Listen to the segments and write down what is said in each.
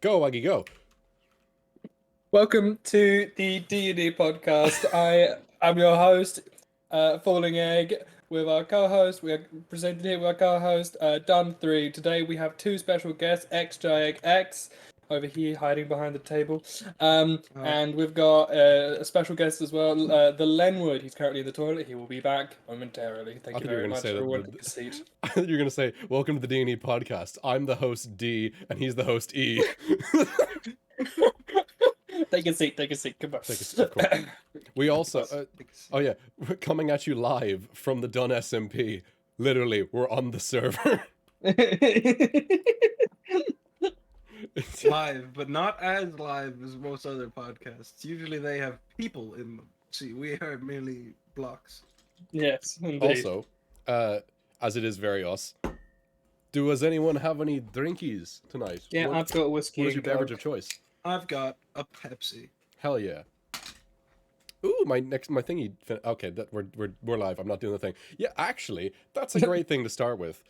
Go, Aggie, go. Welcome to the D&E Podcast. I am your host, Falling Egg, with our co-host. We are presented here with our co-host, Dun3. Today we have two special guests, XJX, over here hiding behind the table. And we've got a special guest as well, the Lenwood. He's currently in the toilet. He will be back momentarily. Thank you very much, everyone. Take a seat. I thought you were going to say, welcome to the D&E Podcast. I'm the host D, and he's the host E. Take a seat, come on. Take a seat, of course. We also, we're coming at you live from the Dun SMP. Literally, we're on the server. It's live, but not as live as most other podcasts. Usually they have people in them. See, we are merely blocks. Yes, indeed. Also, as it is very us, does anyone have any drinkies tonight? Yeah, I've got whiskey. What is your beverage of choice? I've got a Pepsi. Hell yeah. Ooh, my thingy. Okay, that we're live. I'm not doing the thing. Yeah, actually, that's a great thing to start with.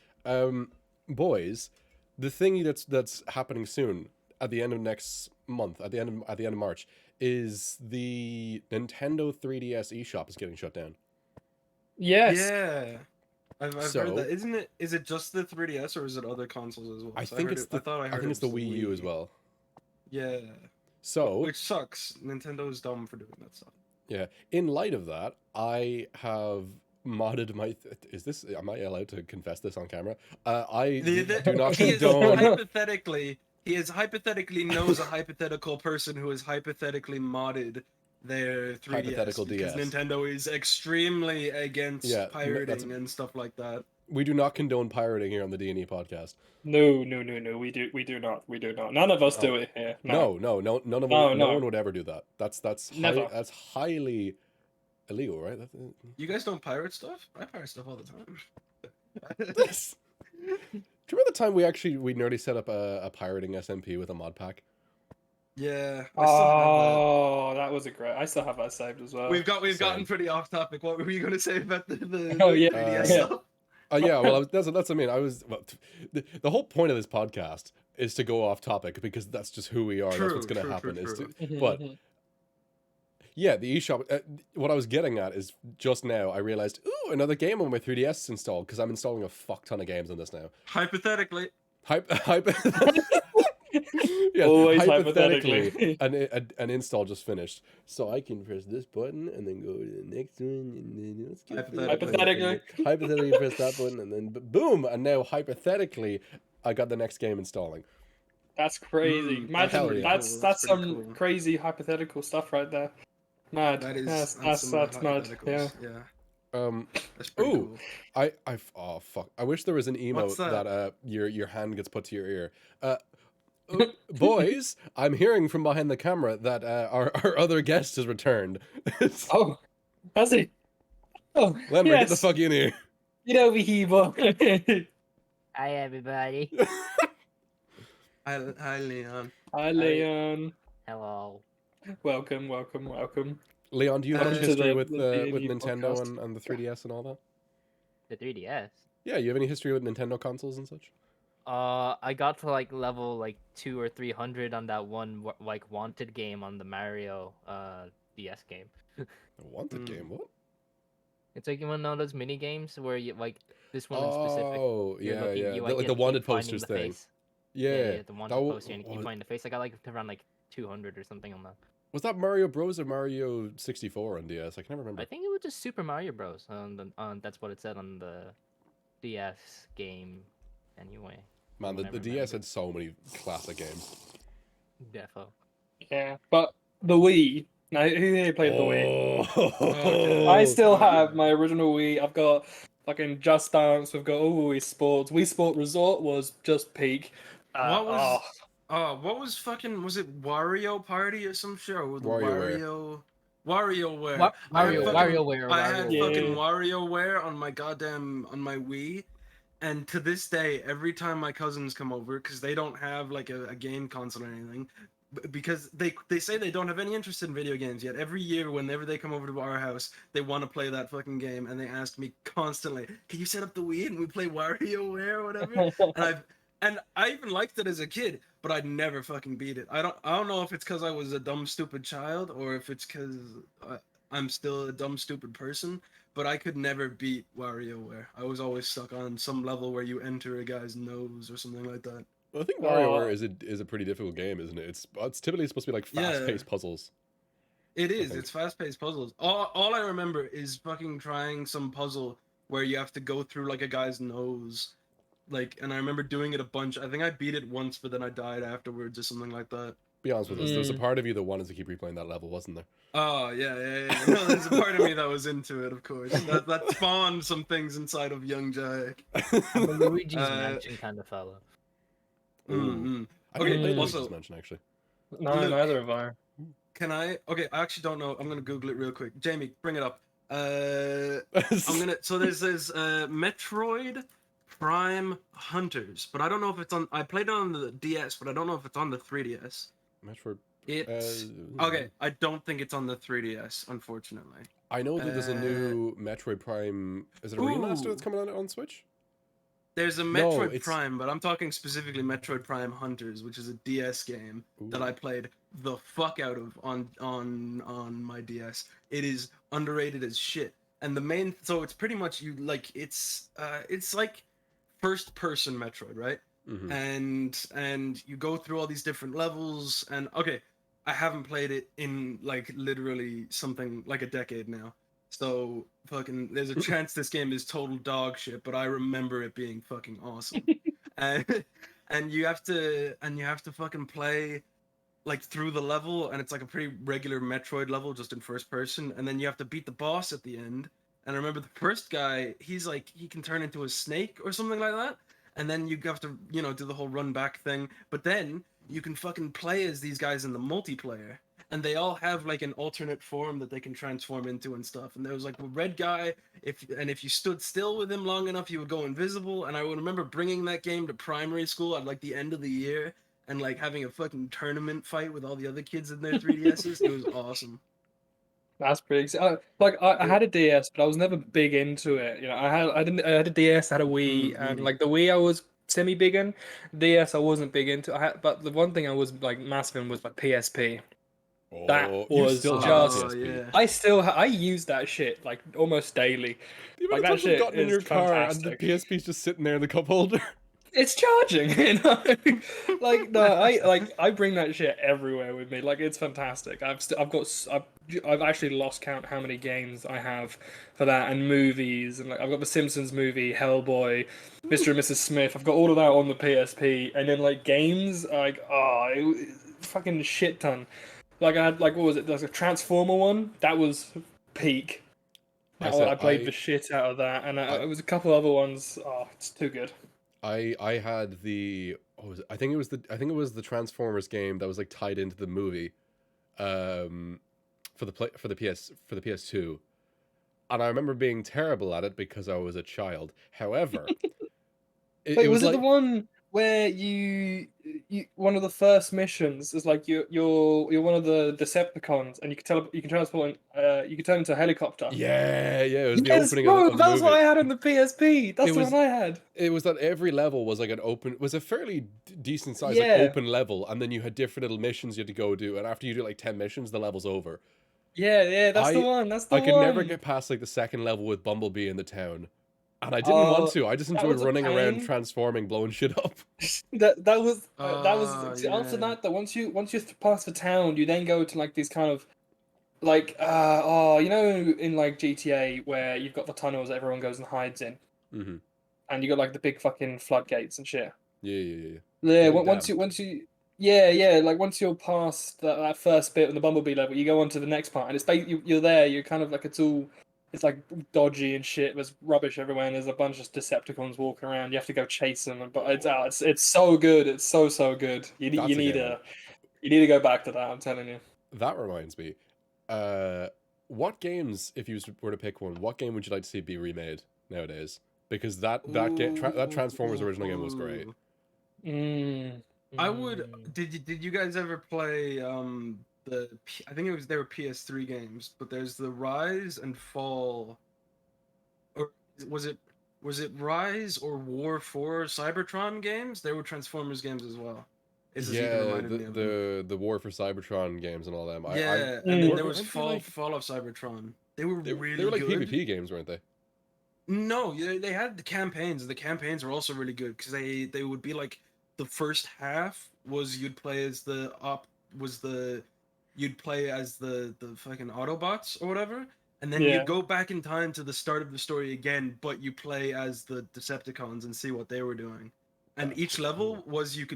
Boys, the thingy that's happening soon at the end of next month, at the end of March, is the Nintendo 3DS eShop is getting shut down. Yes. Yeah. I've heard that. Is it just the 3DS or is it other consoles as well? I think it's the Wii U as well. Yeah. So, which sucks. Nintendo's dumb for doing that stuff. Yeah. In light of that, I have modded my. Am I allowed to confess this on camera? Do not condone. He hypothetically knows a hypothetical person who has hypothetically modded their 3DS hypothetical because DS. Nintendo is extremely against pirating and stuff like that. We do not condone pirating here on the D&E Podcast. No. We do not. None of us do it here. No, no one would ever do that. That's highly illegal, right? You guys don't pirate stuff? I pirate stuff all the time. Do you remember the time we nerdy set up a pirating SMP with a mod pack? Yeah. That was a great. I still have that saved as well. We've gotten pretty off topic. What were you going to say about the 3DS stuff? Yeah, well, that's what I mean. The whole point of this podcast is to go off topic because that's just who we are. That's what's going to happen. But yeah, the eShop. What I was getting at is just now I realized, ooh, another game on my 3DS installed because I'm installing a fuck ton of games on this now. Hypothetically. Yes, always hypothetically, an install just finished, so I can press this button and then go to the next one, and then hypothetically press that button, and then boom, and now hypothetically, I got the next game installing. That's crazy. Imagine that's some cool. Crazy hypothetical stuff right there. Mad. That's mad. Yeah. That's pretty cool. Oh fuck! I wish there was an emote that your hand gets put to your ear. Boys, I'm hearing from behind the camera that our other guest has returned. Oh, has he? Oh, Lemmer, get the fuck in here. Get over here, boy. Hi, everybody. Hi, Leon. Hi, Leon. Hello. Welcome. Leon, do you have any history with D&E Nintendo podcast. and the 3DS and all that? The 3DS? Yeah, you have any history with Nintendo consoles and such? I got to level 200 or 300 on that one wanted game on the Mario DS game. A wanted game? What? It's like you want to know those mini games where you this one in specific. Oh yeah. The wanted posters thing. Yeah, the wanted poster and you keep finding the face. I got around 200 or something on that. Was that Mario Bros or Mario 64 on DS? I can never remember. I think it was just Super Mario Bros. That's what it said on the DS game. Anyway. Man, the DS had so many classic games. Defo. Yeah, but the Wii. Now, who here played the Wii? Oh. I still have my original Wii. I've got fucking Just Dance. We've got Wii Sports. Wii Sport Resort was just peak. What was fucking? Was it Wario Party or some shit? Or WarioWare. WarioWare. I had fucking WarioWare on my Wii. And to this day, every time my cousins come over, because they don't have a game console or anything, because they say they don't have any interest in video games yet. Every year, whenever they come over to our house, they want to play that fucking game, and they ask me constantly, "Can you set up the Wii and we play WarioWare or whatever?" And I even liked it as a kid, but I'd never fucking beat it. I don't know if it's because I was a dumb stupid child or if it's because I'm still a dumb stupid person, but I could never beat WarioWare. I was always stuck on some level where you enter a guy's nose or something like that. Well, I think WarioWare is a pretty difficult game, isn't it? It's typically supposed to be like fast-paced puzzles. It is. It's fast-paced puzzles. All I remember is fucking trying some puzzle where you have to go through like a guy's nose. Like, and I remember doing it a bunch. I think I beat it once, but then I died afterwards or something like that. Be honest with us, there was a part of you that wanted to keep replaying that level, wasn't there? Oh, yeah. No, there's a part of me that was into it, of course. That spawned some things inside of young Jack. I'm a Luigi's Mansion kind of fellow. Mm-hmm. I didn't play also, Luigi's Mansion, actually. No, Luke, neither have I. Can I? Okay, I actually don't know. I'm gonna Google it real quick. Jamie, bring it up. So there's this Metroid Prime Hunters, but I don't know if it's on. I played it on the DS, but I don't know if it's on the 3DS. Metroid. It's okay. I don't think it's on the 3DS, unfortunately. I know that there's a new Metroid Prime. Is it a remaster that's coming out on Switch? There's a Metroid Prime, but I'm talking specifically Metroid Prime Hunters, which is a DS game that I played the fuck out of on my DS. It is underrated as shit. And so it's pretty much it's like first person Metroid, right? Mm-hmm. And you go through all these different levels and okay, I haven't played it in like literally something like a decade now. So fucking there's a chance this game is total dog shit, but I remember it being fucking awesome. and you have to fucking play like through the level, and it's like a pretty regular Metroid level just in first person, and then you have to beat the boss at the end. And I remember the first guy, he's like he can turn into a snake or something like that. And then you have to, do the whole run back thing. But then you can fucking play as these guys in the multiplayer. And they all have like an alternate form that they can transform into and stuff. And there was like a red guy, if you stood still with him long enough, you would go invisible. And I would remember bringing that game to primary school at like the end of the year and like having a fucking tournament fight with all the other kids in their 3DSs. It was awesome. That's pretty exciting. I had a DS, but I was never big into it. I had a DS, I had a Wii, and like the Wii I was semi big in. DS I wasn't big into. But the one thing I was like massive in was like PSP. That was just. I use that shit like almost daily. Like that shit gotten in your car and the PSP's just sitting there in the cup holder. It's charging, I bring that shit everywhere with me. Like it's fantastic. I've actually lost count how many games I have for that and movies, and like I've got the Simpsons movie, Hellboy, Mr. and Mrs. Smith. I've got all of that on the PSP, and then like games fucking shit ton. Like I had what was it? There's a Transformer one that was peak. I played the shit out of that, and it was a couple other ones. Oh, it's too good. I had I think it was the Transformers game that was like tied into the movie, for the PS2, and I remember being terrible at it because I was a child. However, it was the one where you one of the first missions is like you're one of the Decepticons and you can transport you can turn into a helicopter. Yeah, it was the opening of the movie. That's what I had on the PSP. That's the one I had. It was that every level was like was a fairly decent size like open level, and then you had different little missions you had to go do, and after you do like 10 missions, the level's over. Yeah, that's the one. I could never get past like the second level with Bumblebee in the town. And I didn't want to. I just enjoyed running around, transforming, blowing shit up. That was after that. That once you pass the town, you then go to like these kind of like in like GTA where you've got the tunnels that everyone goes and hides in, and you got like the big fucking floodgates and shit. Yeah. Once you're past that first bit on the Bumblebee level, you go on to the next part, and it's basically you're there. You're kind of like it's like dodgy and shit. There's rubbish everywhere, and there's a bunch of Decepticons walking around. You have to go chase them, but it's so good. It's so good. You need to go back to that. I'm telling you. That reminds me, what games, if you were to pick one, what game would you like to see be remade nowadays? Because that Transformers original game was great. I would. Did you guys ever play I think they were PS3 games, but there's the Rise and Fall, or was it Rise or War 4 Cybertron games? They were Transformers games as well. It's just Yeah, reminded me of them. the War for Cybertron games and all them. Yeah, and then there was weren't they like- Fall of Cybertron. They were really they were like good. PvP games, weren't they? No, they had the campaigns. The campaigns were also really good because they would be like the first half was you'd play as the you'd play as the fucking Autobots or whatever, and then you'd go back in time to the start of the story again, but you play as the Decepticons and see what they were doing. And each level was you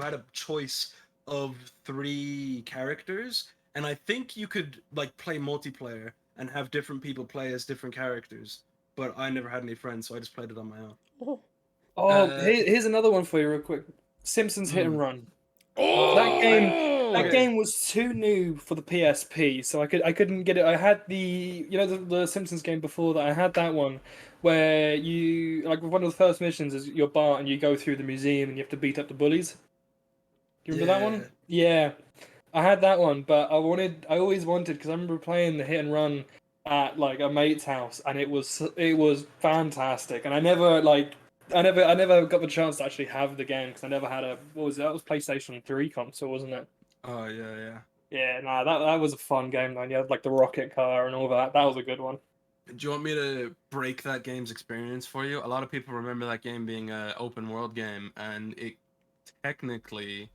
had a choice of 3 characters, and I think you could like play multiplayer and have different people play as different characters. But I never had any friends, so I just played it on my own. Here's another one for you, real quick. Simpsons Hit and Run. Oh, That game was too new for the PSP, so I couldn't get it. I had the Simpsons game before that. I had that one where you like one of the first missions is you're Bart and you go through the museum and you have to beat up the bullies. You remember that one? Yeah, I had that one, but I always wanted because I remember playing the Hit and Run at like a mate's house, and it was fantastic. And I never got the chance to actually have the game because I never had what was it? That was PlayStation 3 console, wasn't it? Oh yeah. Yeah, nah, that was a fun game, man. You had like the rocket car and all that. That was a good one. Do you want me to break that game's experience for you? A lot of people remember that game being an open world game, and it technically,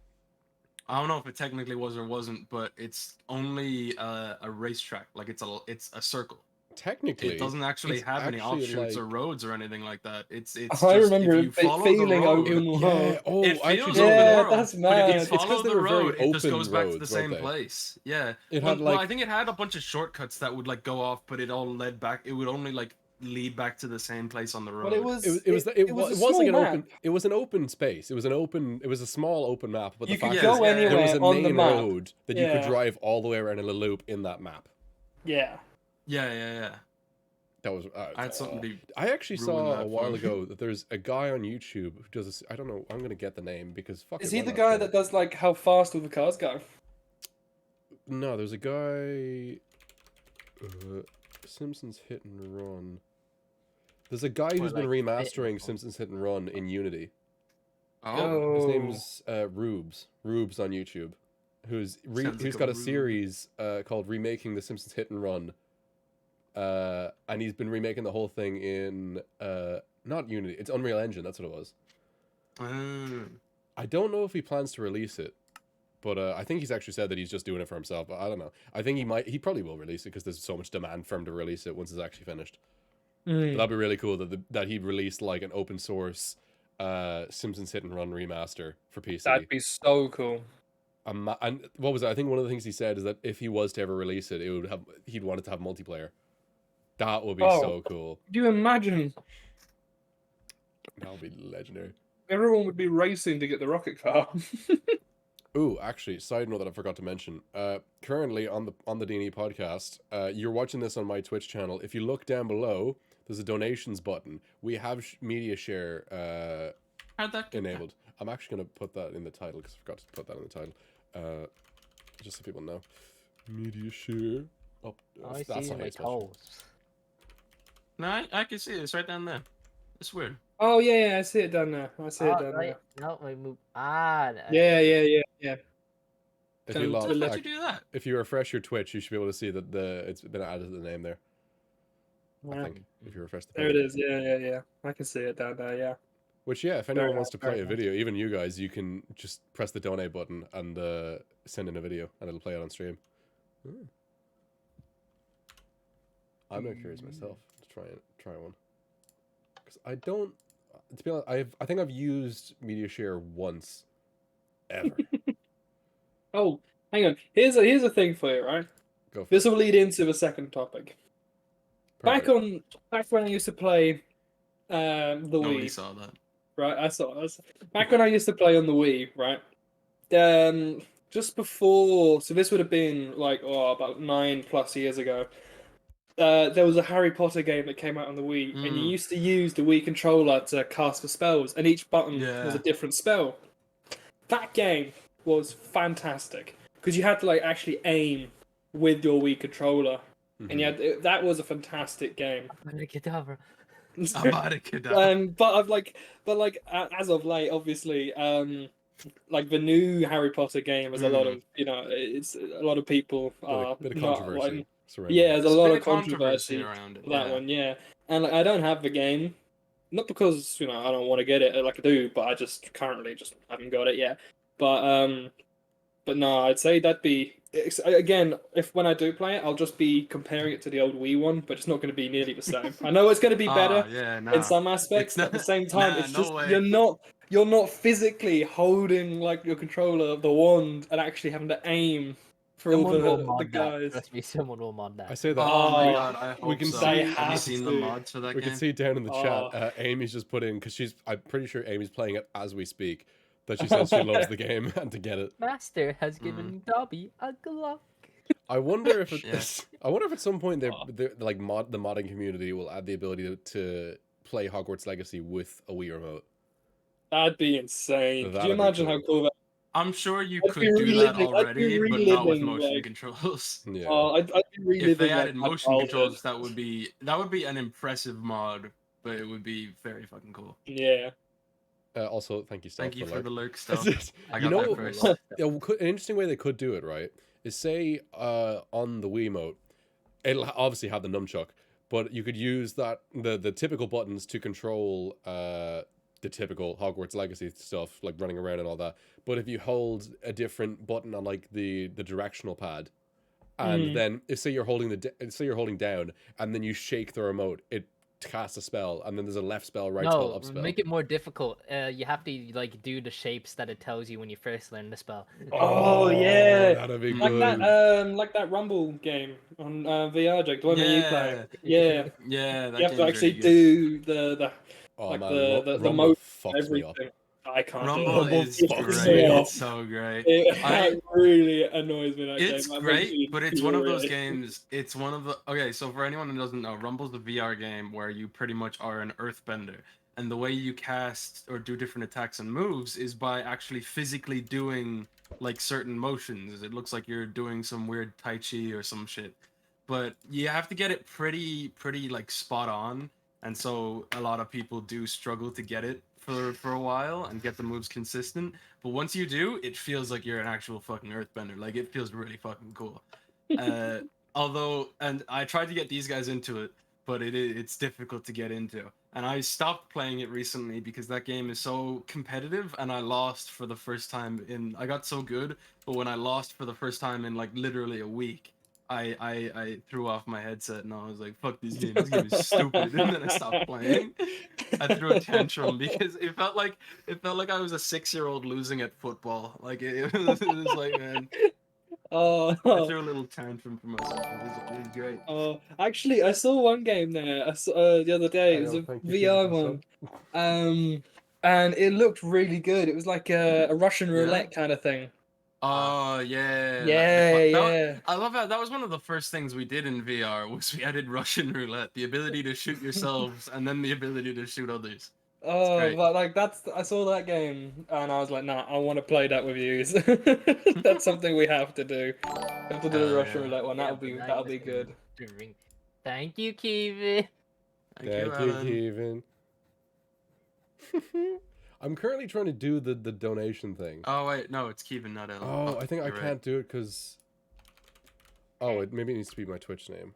I don't know if it technically was or wasn't, but it's only a racetrack. Like it's a circle. Technically, it doesn't actually have any offshoots or roads or anything like that. It's I just, remember if you follow feeling the road, open world. Yeah. Oh, it I feels actually open yeah, world, that's but mad. if It's you 'cause follow they the were very road, it just open goes back to the roads, same weren't they? place. Yeah. It Well, had like I think it had a bunch of shortcuts that would like go off, but it all led back. It would only like lead back to the same place on the road. But it was like an map. open. It was an open space. It was a small open map. But You the could fact go is, anywhere there was a on the main map. road that you could drive all the way around in a loop in that map. Yeah. Yeah. That was. I had something to I actually ruin saw that a while for me. ago that there's a guy on YouTube who does this. I don't know. I'm gonna get the name because fuck. Is it, he why the not? guy that does like how fast all the cars go? No, there's a guy. Simpsons Hit and Run. There's a guy who's been remastering Simpsons Hit and Run in Unity. Oh. His name's Rubes. Rubes on YouTube. Who's got a series called Remaking the Simpsons Hit and Run. And he's been remaking the whole thing in not Unity, it's Unreal Engine, that's what it was. I don't know if he plans to release it, but I think he's actually said that he's just doing it for himself, but I don't know. I think he probably will release it because there's so much demand for him to release it once it's actually finished. But that'd be really cool that he'd released like an open source Simpsons Hit and Run remaster for PC. That'd be so cool. And what was it? I think one of the things he said is that if he was to ever release it, he'd want it to have multiplayer. That would be so cool. Do you imagine? That would be legendary. Everyone would be racing to get the rocket car. Ooh, actually, side note that I forgot to mention. Currently on the D&E podcast, you're watching this on my Twitch channel. If you look down below, there's a donations button. We have media share enabled. I'm actually going to put that in the title because I forgot to put that in the title. Just so people know. Media share. Oh, I that's see not how my you spell it. toes. No, I can see it. It's right down there. It's weird. Oh yeah, I see it down there. I see it down there. No, we move. Yeah. If you How did you do that? if you refresh your Twitch, you should be able to see that it's been added to the name there. I think if you refresh the page. There it is. Yeah. I can see it down there. Yeah. Which, yeah, if anyone Very wants to nice, very play a nice. video, even you guys, you can just press the donate button and send in a video, and it'll play it on stream. I'm not curious myself to try one, because I don't. To be honest, I think I've used Media Share once, ever. Oh, hang on. Here's a thing for you, right? Go for This it. will lead into the second topic. Back when I used to play the Nobody Wii. saw that. Right, I saw this. Back when I used to play on the Wii, right? Just before, so this would have been like about 9+ years ago. There was a Harry Potter game that came out on the Wii, and you used to use the Wii controller to cast the spells, and each button was a different spell. That game was fantastic because you had to like actually aim with your Wii controller, and that was a fantastic game. Abracadabra. But as of late, obviously, like the new Harry Potter game has a lot of, it's a lot of people are Bit of not controversy like, surrounding yeah, it. there's a There's lot been of controversy around it. for that one, yeah. And like I don't have the game, not because I don't want to get it like I do, but I just currently just haven't got it yet. But no, I'd say that'd be again, if when I do play it, I'll just be comparing it to the old Wii one, but it's not going to be nearly the same. I know it's going to be better Yeah, in nah. some aspects, It's but at the not- same time, nah, it's no just way. you're not physically holding like your controller of the wand and actually having to aim for all Someone will the mod that. guys. Trust me, someone will mod that. I say that. Oh my Oh, god, I we hope can so. see- Have you have seen the to. mods for that We game? can see down in the Oh. chat, Amy's just put in, because I'm pretty sure Amy's playing it as we speak, that she says she loves the game and to get it. Master has given Dobby a Glock. I wonder if Yeah. I wonder if at some point they're like the modding community will add the ability to play Hogwarts Legacy with a Wii remote. That'd be insane. Could That'd you be imagine cool. how cool that? I'm sure you I'd could be do that reliving- I'd be already, but not with reliving, motion like- controls. Yeah. I'd be reliving If they like, added my motion childhood. controls, that would be an impressive mod, but it would be very fucking cool. Yeah. Also, thank you, Steph, Thank you for the lurk like- stuff. I You got know, that first. Yeah, an interesting way they could do it, right, is say on the Wiimote, it'll obviously have the nunchuck, but you could use that the typical buttons to control the typical Hogwarts Legacy stuff, like running around and all that. But if you hold a different button on like the directional pad, and then say you're holding say you're holding down, and then you shake the remote, it casts a spell, and then there's a left spell, right spell, No, up spell. make it more difficult. You have to like do the shapes that it tells you when you first learn the spell. Oh, yeah. That'd be Like good. like that Rumble game on VR, Jake. The one that you play. Yeah. Yeah. Yeah, that You have to game's actually really good. do the Oh like man, the Rumble mode fucks me up. everything. I can't Rumble do it. is It's great. so- It's so great. It really annoys me. That It's game. That great, makes me but it's one of those infuriated. games. It's one of the okay. So for anyone who doesn't know, Rumble's a VR game where you pretty much are an earthbender, and the way you cast or do different attacks and moves is by actually physically doing like certain motions. It looks like you're doing some weird tai chi or some shit, but you have to get it pretty like spot on, and so a lot of people do struggle to get it for a while and get the moves consistent. But once you do, it feels like you're an actual fucking earthbender. Like it feels really fucking cool. Although, and I tried to get these guys into it, but it's difficult to get into. And I stopped playing it recently because that game is so competitive, and I lost for the first time I got so good, but when I lost for the first time in like literally a week, I threw off my headset and I was like, fuck this game is stupid. And then I stopped playing. I threw a tantrum because it felt like I was a 6-year-old losing at football. Like it was like, man, Oh, I threw a little tantrum for myself. It was great. actually, I saw one game there. I saw, the other day. It was a Thank you, VR Peter, one. And it looked really good. It was like a Russian Yeah? roulette kind of thing. Oh yeah. Yeah. I love that. That was one of the first things we did in VR was we added Russian roulette, the ability to shoot yourselves and then the ability to shoot others. Oh, great. but like I saw that game and I was like, nah, I want to play that with you. That's something we have to do. We have to do the Oh, Russian yeah. roulette one. Yeah, That'll be good. Thank you, Kevin. Thank you, Thank you, Alan. Kevin. I'm currently trying to do the donation thing. Oh wait, no, it's Kevin, not Alan. Oh, I think I you're right. can't do it because. Oh, maybe it needs to be my Twitch name.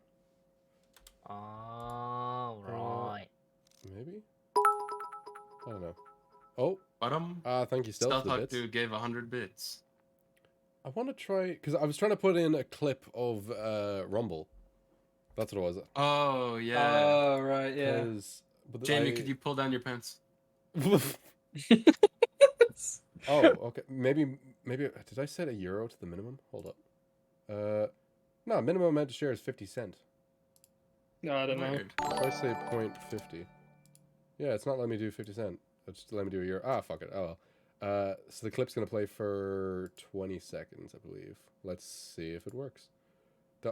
All right. Maybe. I don't know. Oh, Bottom. thank you, Stealth, for the bits. Dude gave 100 bits. I want to try because I was trying to put in a clip of Rumble. That's what it was. Oh yeah. Oh right, yeah. But Jamie, could you pull down your pants? Oh, okay. Maybe. Did I set €1 to the minimum? Hold up. No, minimum amount to share is 50 cent. No, I don't know. Weird. If I say 0.50. Yeah, it's not letting me do 50 cent. It's just letting me do €1. Ah, fuck it. Oh well. So the clip's gonna play for 20 seconds, I believe. Let's see if it works.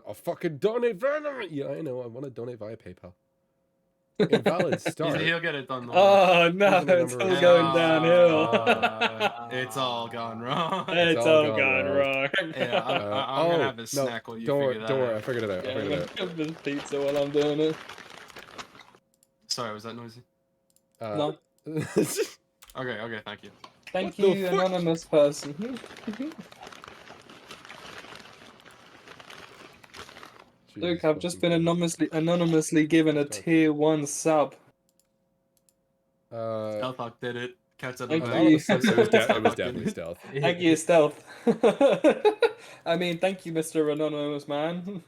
Oh, fucking donate via. Yeah, I know. I want to donate via PayPal. Invalid start. He'll get it done. Though. Oh no, Look at the it's all number of- going downhill. It's all gone wrong. It's all gone wrong. Yeah, I'm gonna have a snack while you don't figure worry, that don't worry. I out. figured it out. I Yeah, I'm figured gonna it have this pizza while I'm doing it. Sorry, was that noisy? out. No. Okay, thank you. Thank What the you, fuck? anonymous person. Luke, Jesus I've just been fucking Christ. anonymously given a Start. tier 1 sub. Stealthhawk did it. Catch out the Thank a bag. lot of you. the stuff, it was Stealthhawk did definitely it. stealth. Thank you, Stealth. I mean, thank you, Mr. Anonymous Man.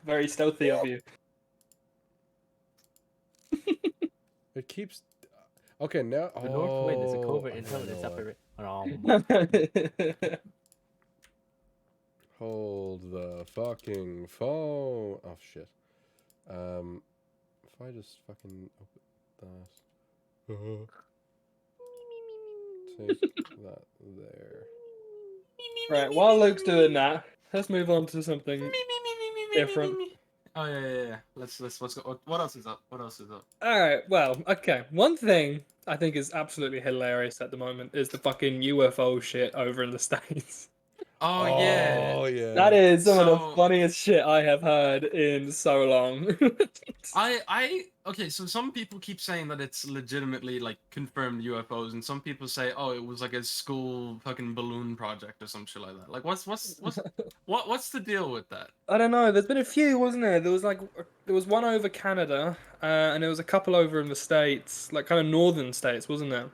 Very stealthy of you. It keeps. Okay, now. The North Wind is a covert I intelligence know operation. Hold the fucking phone. Oh shit. If I just fucking open that. Take that there. Right, while Luke's doing that, let's move on to something different. Oh yeah. Let's go. What else is up? Alright, well, okay. One thing I think is absolutely hilarious at the moment is the fucking UFO shit over in the States. Oh yeah. Oh yeah. That is some of the So- funniest shit I have heard in so long. Okay, so some people keep saying that it's legitimately like confirmed UFOs, and some people say, oh, it was like a school fucking balloon project or some shit like that. Like, what's the deal with that? I don't know. There's been a few, wasn't there? There was one over Canada, and there was a couple over in the States, like kind of northern states, wasn't there?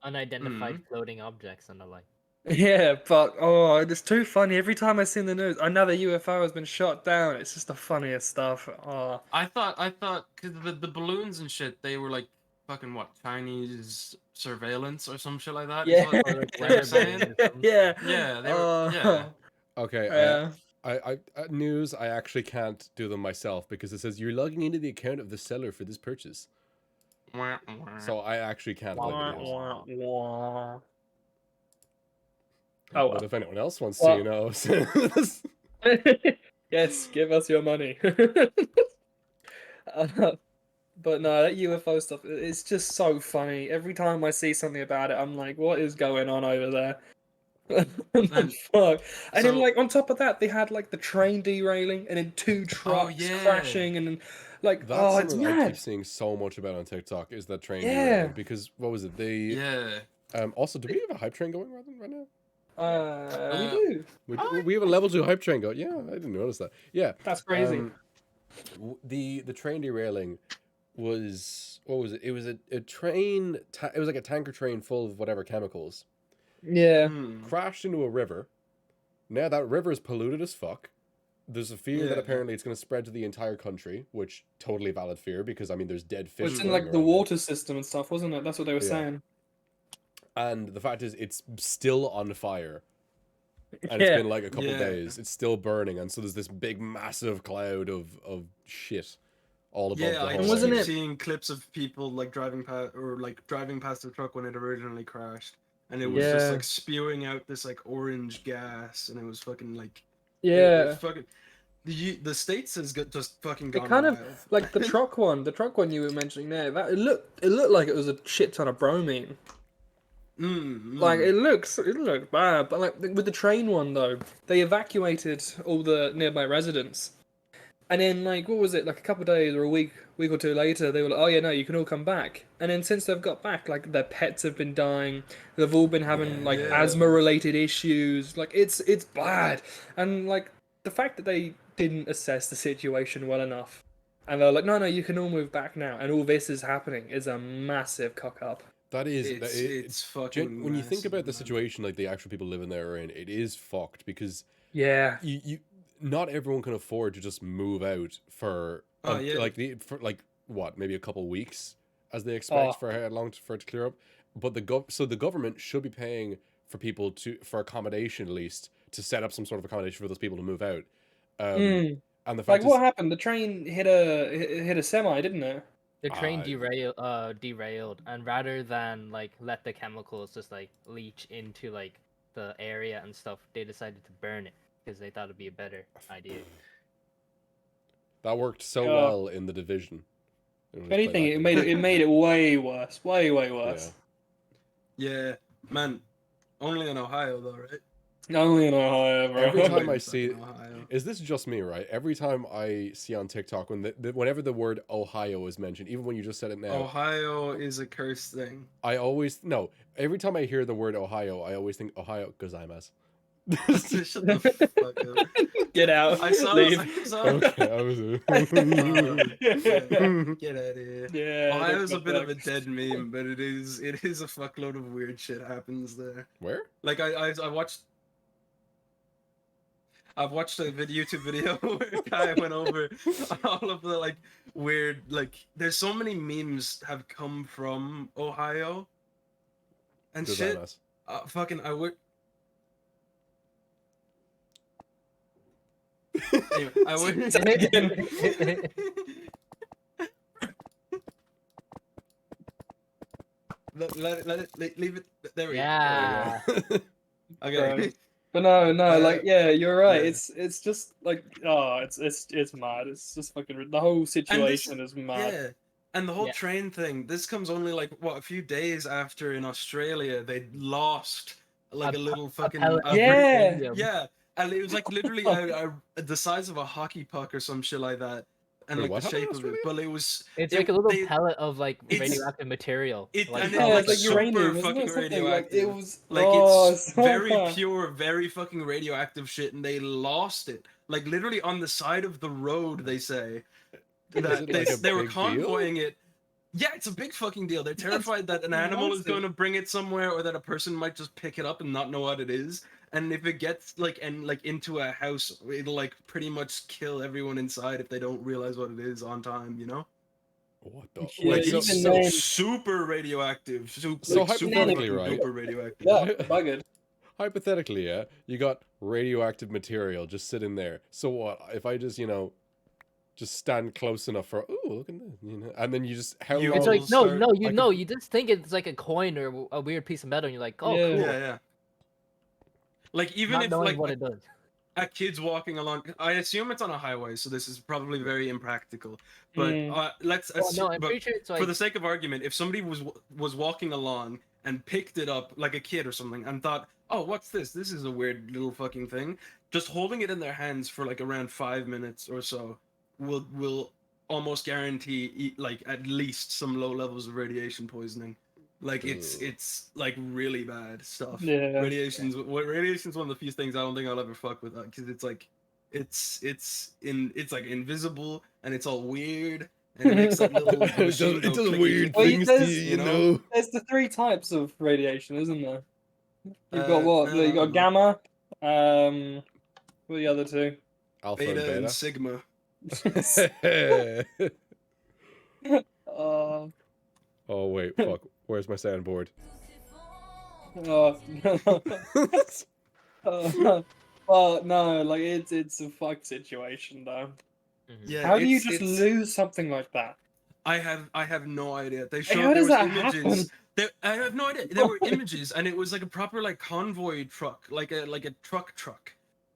Unidentified floating objects and the like. Yeah, but oh, it's too funny. Every time I see in the news, another UFO has been shot down. It's just the funniest stuff. Oh, I thought, cause the balloons and shit, they were like fucking what, Chinese surveillance or some shit like that. yeah, Is what they're saying? yeah, Yeah, they were. Yeah. Okay. yeah. News. I actually can't do them myself because it says you're logging into the account of the seller for this purchase. So I actually can't play Wah, videos. wah, wah. But well. if anyone else wants Well. to, Yes, give us your money. But no, that UFO stuff, it's just so funny. Every time I see something about it, I'm like, what is going on over there? And Fuck. And then, so- like, on top of that, they had, like, the train derailing and then two trucks yeah. crashing and, like, That's oh, it's something I keep mad. seeing so much about on TikTok is that train Yeah. derailing. Because what was it? They Yeah. also, do we have a hype train going right now? We do. We have a level 2 hype train going. Yeah, I didn't notice that. Yeah. That's crazy. The train derailing was, what was it? It was a train. It was like a tanker train full of whatever chemicals. Yeah. Crashed into a river. Now that river is polluted as fuck. There's a fear that Yeah. apparently it's going to spread to the entire country, which totally valid fear because I mean there's dead fish. It's in, swimming like, the around water system and stuff, wasn't it? That's what they were Yeah. saying. And the fact is, it's still on fire. And Yeah. it's been like a couple Yeah. days. It's still burning, and so there's this big, massive cloud of shit all above Yeah, the I whole just wasn't keep it- seeing clips of people like driving past the truck when it originally crashed, and it was just Yeah. like spewing out this like orange gas, and it was fucking like Yeah. it fucking the states has just fucking It gone kind of wild. like the truck one you were mentioning there. That it looked like it was a shit ton of bromine. Like it looked bad, but like with the train one though, they evacuated all the nearby residents, and then like what was it, like a couple of days or a week or two later, they were like, oh yeah, no, you can all come back. And then since they've got back, like their pets have been dying, they've all been having like Yeah. asthma related issues. Like it's bad, and like the fact that they didn't assess the situation well enough, and they're like, no, you can all move back now, and all this is happening is a massive cock up. That is, it's fucking. when you think massive, about the man. situation, like the actual people living there are in, it is fucked because Yeah. you not everyone can afford to just move out for Oh, yeah. for what, maybe a couple weeks as they expect Oh. for how long for it to clear up. But the government should be paying for people for accommodation, at least to set up some sort of accommodation for those people to move out. And the Like fact what is, happened? The train hit a semi, didn't it? The train I- derailed, and rather than like let the chemicals just like leach into like the area and stuff, they decided to burn it because they thought it'd be a better idea. that worked so Yeah. well in The Division. If anything, it made it way worse, way worse. Yeah, man. Only in Ohio though, right? Only in Ohio, bro. Every time I Fucking see, Ohio. is this just me, right? Every time I see on TikTok whenever the word Ohio is mentioned, even when you just said it now, Ohio is a cursed thing. I always no. Every time I hear the word Ohio, I always think Ohio gozaimasu. Shut the fuck up. Get out. I saw. Leave. I saw. Okay, I was. Get out of here. Yeah. Ohio's a don't bit come of a back. dead meme, but it is a fuckload of weird shit happens there. Where? Like I watched. I've watched a YouTube video where a guy went over all of the like weird like. There's so many memes have come from Ohio. And shit. Gozaimasu. Fucking I would. Anyway, I would. Let it leave it. There we Yeah. go. Okay. But no, like yeah, you're right. yeah. It's just like it's mad. It's just fucking the whole situation is mad. Yeah. And the whole Yeah. train thing, this comes only like what a few days after in Australia they lost like a little fucking Yeah. yeah, and it was like literally the size of a hockey puck or some shit like that, and Wait, like the what happened in shape of it. Australia? But it was It's like a little they- pellet of like it's- radioactive material. It, like, and Yeah, it's it's like super uranium, isn't fucking it? Something radioactive. Like, it was Like it's so very bad. pure, very fucking radioactive shit, and they lost it. Like literally on the side of the road, they say Is that it like a they were big deal? convoying it. Yeah, it's a big fucking deal. They're terrified that an animal is massive. going to bring it somewhere, or that a person might just pick it up and not know what it is. And if it gets like into a house, it'll like pretty much kill everyone inside if they don't realize what it is on time. You know, What the? Yeah, like Wait, it's even so then- super radioactive. So Super hypothetically, fucking right? duper radioactive. Yeah, buggered. hypothetically, yeah, you got radioactive material just sitting there. So what? If I just just stand close enough for look at this, and then you just how You- long? It's like It'll start- you just think it's like a coin or a weird piece of metal, and you're like, oh, Yeah. cool. Yeah, yeah. Like even Not if knowing like what it does. a kid's walking along, I assume it's on a highway, so this is probably very impractical. But Mm. let's Oh, assume, no, I'm but pretty sure it's like for the sake of argument, if somebody was walking along and picked it up like a kid or something and thought, "Oh, what's this? This is a weird little fucking thing," just holding it in their hands for like around 5 minutes or so will almost guarantee like at least some low levels of radiation poisoning. Like it's like really bad stuff. Yeah. Radiation's one of the few things I don't think I'll ever fuck with that, because it's like it's like invisible and it's all weird and it makes that little It machine does go weird clickety-click. Well, things to there's- you, you know? know. There's the 3 types of radiation, isn't there? You've got what? no, You I got don't gamma. What are the other 2? Alpha Beta and and beta. sigma. Oh, Oh wait, fuck. Where's my soundboard? oh, well, no, like it's a fucked situation though. Mhm. Yeah. How do you it's- just it's- lose something like that? I have no idea. They Like, showed how there does was that images. happen? I have no idea. There were images, and it was like a proper like convoy truck, like a truck.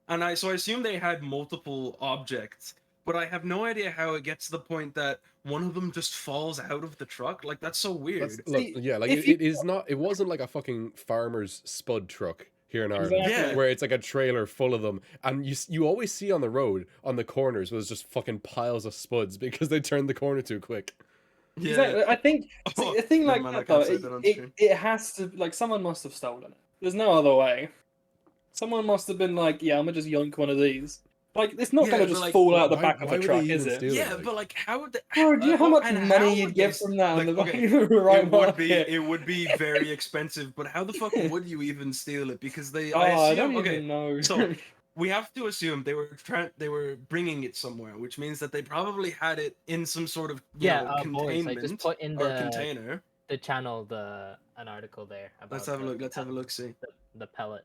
And I assume they had multiple objects, but I have no idea how it gets to the point that one of them just falls out of the truck. Like that's so weird. Look, See, yeah, like if it is not. It wasn't like a fucking farmer's spud truck here in Ireland, Exactly. Yeah. where it's like a trailer full of them, and you always see on the road on the corners was just fucking piles of spuds because they turned the corner too quick. Yeah. Exactly. I think Oh, a thing never like mind, I that can't though, say that on it stream. has to like someone must have stolen it. There's no other way. Someone must have been like, yeah, I'm gonna just yoink one of these. Like it's not Yeah, gonna but, just like, fall out the why- back of why a would truck, they is even it? steal Yeah, like- but like how would they? Bro, do you know how much and how money would you'd they get s- from that on like, the okay, fucking right it would be market? it would be very expensive, but how the fuck would you even steal it? Because they Oh, I I assume don't okay, even know. so we have to assume they were bringing it somewhere, which means that they probably had it in some sort of Yeah, boys, I containment just put in or the container. channel an article there about Let's have a the look. Let's have a pellet- look. See, the pellet.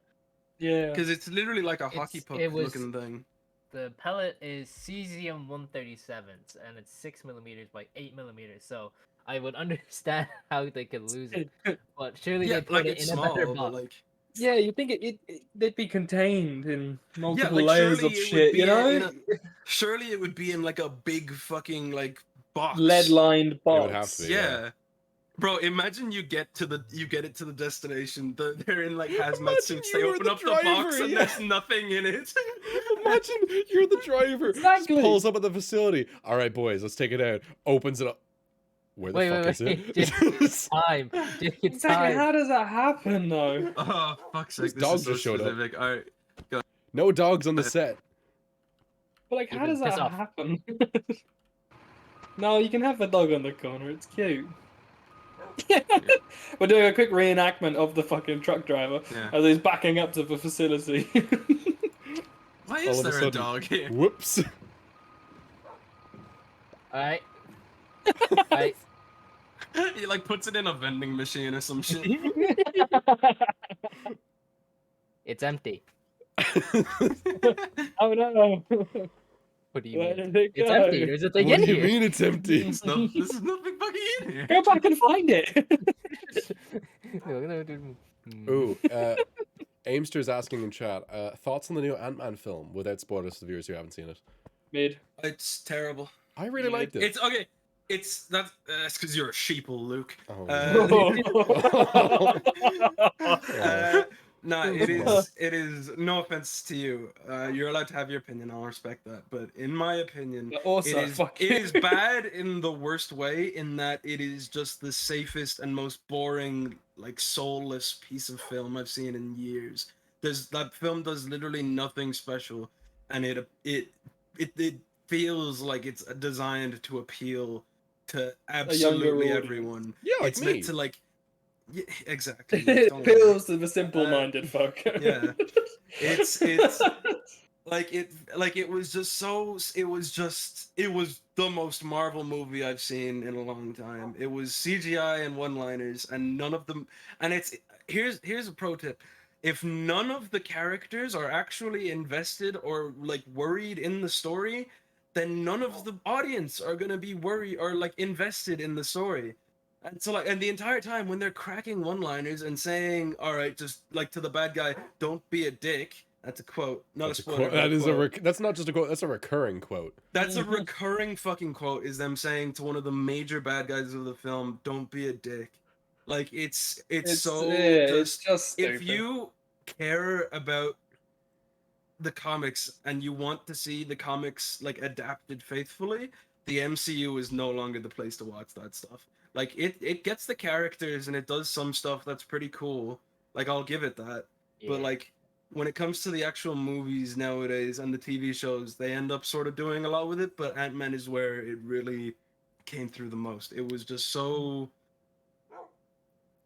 Yeah. because it's literally like a hockey puck it was- looking thing. The pellet is cesium 137s and it's 6 millimeters by 8 millimeters. So I would understand how they could lose it, but surely Yeah, they put like it it's in a small, better but box. like Yeah, you think they'd be contained in multiple like, layers surely of it would shit, be you know? in surely it would be in like a big fucking like box. Lead lined box. would have to be. Yeah. Bro, imagine you get it to the destination. They're in like hazmat Imagine suits. you They were open the up the box driver, and yeah. there's nothing in it. Imagine you're the driver. Just Exactly. pulls up at the facility. All right, boys, let's take it out. Opens it up. Where the fuck is it? Jake, time. Jake, it's Exactly. time. How does that happen, though? Oh, fuck's This sake! This dog is so just showed up. specific. All right. No dogs on the set. But like, how Ethan, does piss that off. happen? No, you can have the dog on the corner. It's cute. We're doing a quick reenactment of the fucking truck driver Yeah. as he's backing up to the facility. Why All is of a there a sudden- dog here? Whoops. Alright. Alright. He like puts it in a vending machine or some shit. It's empty. Oh no! What do you Where mean? did it It's go? empty. There's a thing What in do you here. mean it's empty? This is nothing fucking in here. Go back and find it. Ooh, Aimster's asking in chat, thoughts on the new Ant-Man film without spoilers to the viewers who haven't seen it. Mid. It's terrible. I really Yeah, liked it. It's okay. That's because you're a sheeple, Luke. Oh, No, it is. No offense to you. You're allowed to have your opinion. I'll respect that. But in my opinion, Also, it fuck is you. bad in the worst way. In that it is just the safest and most boring, like soulless piece of film I've seen in years. That film does literally nothing special, and it feels like it's designed to appeal to absolutely audience. everyone. Yeah, like it's me. meant to like. Yeah, exactly. It Don't worry. appeals to the simple-minded folk. Yeah, it's like it was the most Marvel movie I've seen in a long time. It was CGI and one-liners, and none of them. And here's a pro tip: if none of the characters are actually invested or like worried in the story, then none of the audience are gonna be worried or like invested in the story. And so like, and the entire time when they're cracking one-liners and saying, "All right, just like to the bad guy, don't be a dick." That's a quote, not That's a a spoiler. quote. but That is quote. that's not just a quote. That's a recurring quote. That's a recurring fucking quote. Is them saying to one of the major bad guys of the film, "Don't be a dick." Like it's so it's just stupid. if you care about the comics and you want to see the comics like adapted faithfully, the MCU is no longer the place to watch that stuff. Like it gets the characters and it does some stuff that's pretty cool. Like I'll give it that. But like when it comes to the actual movies nowadays and the TV shows, they end up sort of doing a lot with it, but Ant-Man is where it really came through the most. It was just so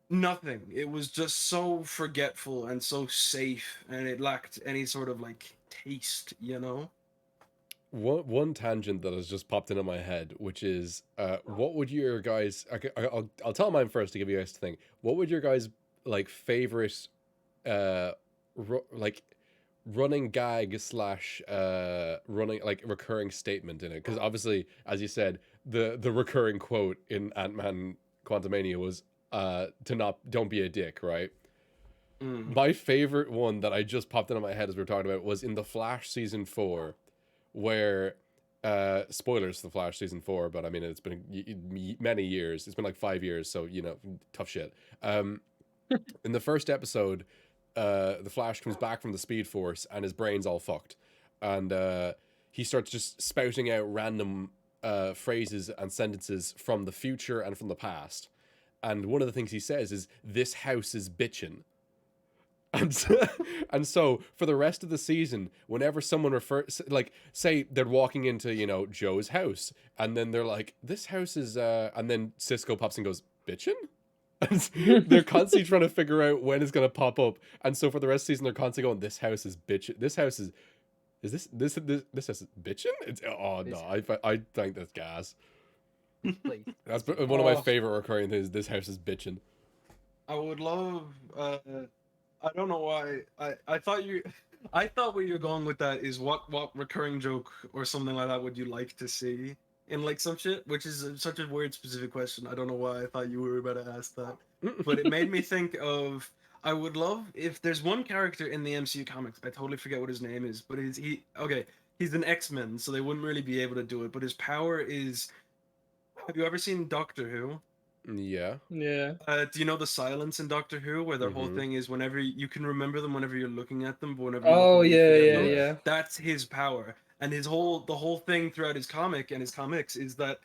nothing. It was just so forgetful and so safe, and it lacked any sort of like taste, you know? One tangent that has just popped into my head, which is, what would your guys? I'll tell mine first to give you guys to think. What would your guys like favorite, like running gag slash running like recurring statement in it? Because obviously, as you said, the recurring quote in Ant-Man Quantumania was don't be a dick, right? My favorite one that I just popped into my head as we were talking about was in The Flash season 4, where spoilers for The Flash season 4, but I mean it's been many years. It's been like 5 years, so you know, tough shit. In the first episode, the Flash comes back from the Speed Force and his brain's all fucked, and he starts just spouting out random phrases and sentences from the future and from the past. And one of the things he says is, "This house is bitchin'." And so for the rest of the season, whenever someone refers, like say they're walking into, you know, Joe's house, and then they're like, "This house is," and then Cisco pops and goes, "Bitchin'?" And they're constantly trying to figure out when it's gonna pop up. And so for the rest of the season, they're constantly going, "This house is bitchin'. This house is this house is bitchin'?" It's no, I think that's gas. Please. That's one of my favorite recurring things. This house is bitchin'. I would love. I don't know why. I thought where you're going with that is what recurring joke or something like that would you like to see in like some shit, which is such a weird specific question. I don't know why I thought you were about to ask that, but it made me think of. I would love if there's one character in the MCU comics. I totally forget what his name is, but he's an X-Men, so they wouldn't really be able to do it. But his power is. Have you ever seen Doctor Who? Yeah. Yeah. Do you know the silence in Doctor Who, where their whole Mhm. thing is whenever you can remember them whenever you're looking at them, but whenever you Oh look away, you yeah, forget yeah, them? yeah. That's his power, and the whole thing throughout his comic and his comics is that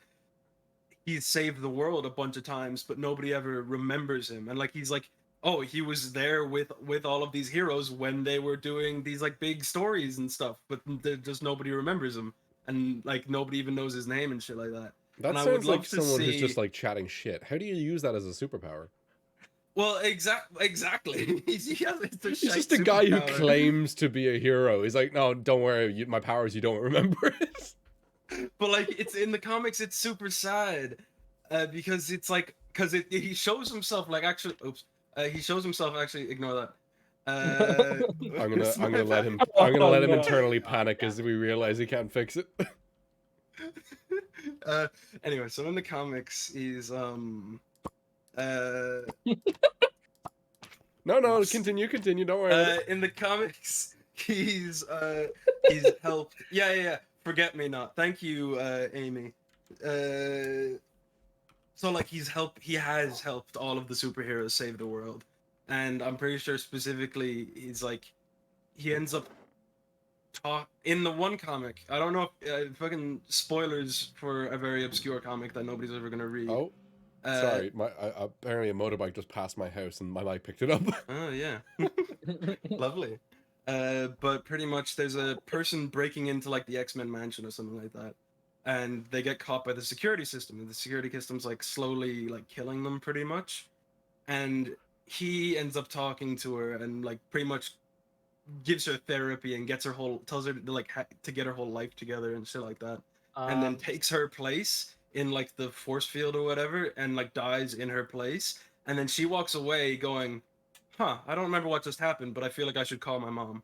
he's saved the world a bunch of times, but nobody ever remembers him. And like he's like, oh, he was there with all of these heroes when they were doing these like big stories and stuff, but just nobody remembers him, and like nobody even knows his name and shit like that. That And I would sounds like love to someone who's see. just like chatting shit. How do you use that as a superpower? Well, exactly. He has it's He's just a guy who superpower. claims to be a hero. He's like, no, don't worry, my powers, you don't remember it. But like it's in the comics, it's super sad because it's like he shows himself like actually. Oops. He shows himself actually. Ignore that. I'm gonna it's my let bad. him. I'm gonna Oh, let him no. internally panic as we realize he can't fix it. Anyway, so in the comics, he's No, continue. Don't worry. in the comics, he's helped. Yeah. Forget me not. Thank you, Amy. So like he has helped all of the superheroes save the world, and I'm pretty sure specifically he's like he ends up in the one comic. I don't know if fucking spoilers for a very obscure comic that nobody's ever gonna read. Oh, sorry. Apparently a motorbike just passed my house and my mic picked it up. Oh yeah, lovely. But pretty much there's a person breaking into like the X-Men mansion or something like that, and they get caught by the security system, and the security system's like slowly like killing them pretty much, and he ends up talking to her and like pretty much gives her therapy and tells her to like to get her whole life together and shit like that, and then takes her place in like the force field or whatever, and like dies in her place, and then she walks away going, huh, I don't remember what just happened, but I feel like I should call my mom.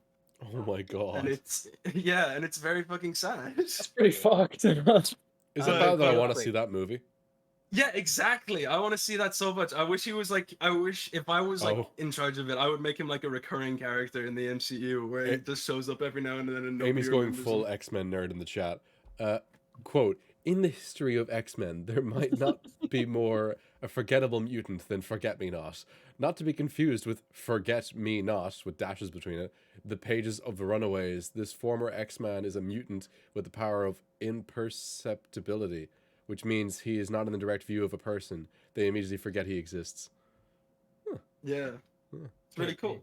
Oh my god. And it's and it's very fucking sad. It's pretty fucked. Is it bad that I want to wait. see that movie? Yeah, exactly. I want to see that so much. I wish if I was like Oh. in charge of it, I would make him like a recurring character in the MCU where he just shows up every now and then and nobody Amy's going remembers full him. X-Men nerd in the chat. Quote, in the history of X-Men, there might not be more a forgettable mutant than Forget-Me-Not. Not to be confused with Forget-Me-Not, with dashes between it. The pages of the Runaways. This former X-Man is a mutant with the power of imperceptibility, which means he is not in the direct view of a person. They immediately forget he exists. Yeah. Huh. It's really cool.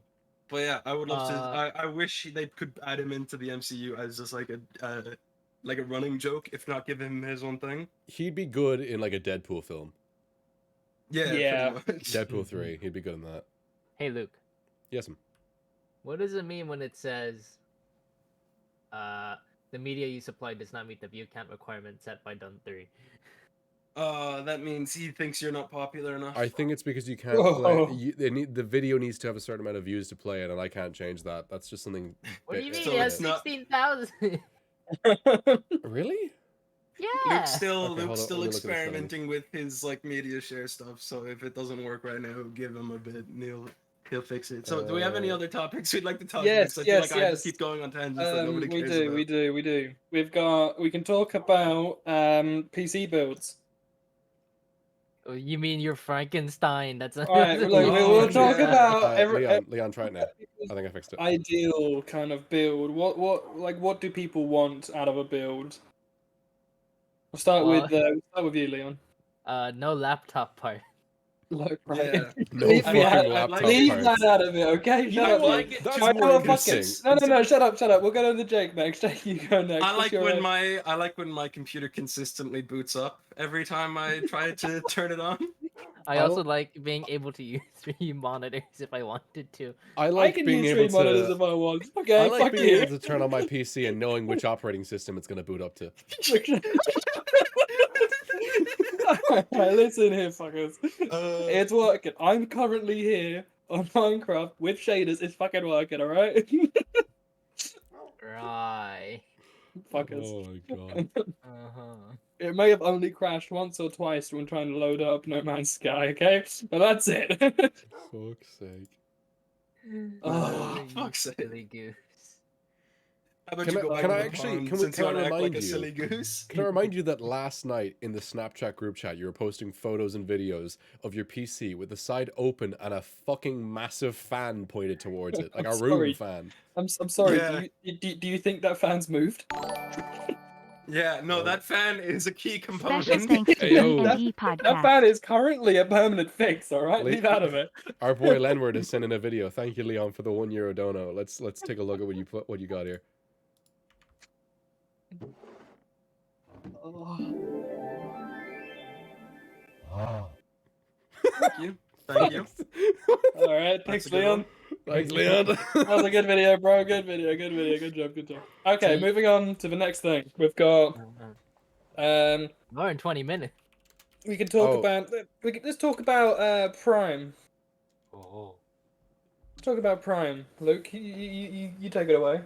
But yeah, I would love Uh, to. I wish they could add him into the MCU as just like a running joke, if not give him his own thing. He'd be good in like a Deadpool film. Yeah, Yeah. pretty much. Deadpool 3, he'd be good in that. Hey Luke, Yes, ma'am. what does it mean when it says, the media you supply does not meet the view count requirement set by Dun 3? That means he thinks you're not popular enough. I think it's because you can't Whoa. play. The video needs to have a certain amount of views to play it, and I can't change that. That's just something. What do you mean? So It has it's not- 16,000. Really? Yeah. Luke's still Okay, hold on, still let me look at the experimenting with his like media share stuff. So if it doesn't work right now, give him a bit, and he'll fix it. So do we have any other topics we'd like to talk Yes, about? I feel like I yes. just keep going on tangents that nobody we cares do, about. we do. We can talk about PC builds. Oh, you mean you're Frankenstein? That's All right, look, Oh, we'll talk yeah. about Leon, try it now. I think I fixed it. ideal kind of build. What do people want out of a build? We'll start with you, Leon. no laptop part. Look, right. Yeah. No Leave me out- fucking laptop Leave parts. that out of it, okay? You Shut know up. what? Like, That's I more know a interesting. No, shut up. We'll go to the Jake next. Jake, you go next. I like What's your, when my computer consistently boots up every time I try to turn it on. I I'll- also like being able to use 3 monitors if I wanted to. I I like can being use able 3 monitors if to. I want. Okay, I like fuck being you. able to turn on my PC and knowing which operating system it's going to boot up to. Alright, listen here, fuckers. Uh, It's working. I'm currently here on Minecraft with shaders. It's fucking working, alright? Right. Fuckers. Oh my god. Uh-huh. It may have only crashed once or twice when trying to load up No Man's Sky, okay? But that's it. Fuck's sake. Oh, You fuck's sake. silly goose. How about Can you I- go back can to I the actually- pond can we- since can you I want to act like remind a you? silly goose? Can I remind you that last night in the Snapchat group chat, you were posting photos and videos of your PC with the side open and a fucking massive fan pointed towards it, like I'm a room sorry. fan. I'm sorry. Yeah. Do you think that fan's moved? Yeah, no, No. that fan is a key Special component. thanks to Ayo. D&E That Podcast. fan is currently a permanent fix. All right, Le- leave out of it. Our boy Lenward is sending a video. Thank you, Leon, for the €1 dono. Let's take a look at what you got here. Thank you. Thank you. All right, thanks, That's a good Leon. one. Thanks, Leon. That was a good video, bro. Good video. Good job. Okay, See? moving on to the next thing. We've got More than 20 minutes. we can talk Oh. about let's talk about Prime. Oh. Let's talk about Prime. Luke, you take it away.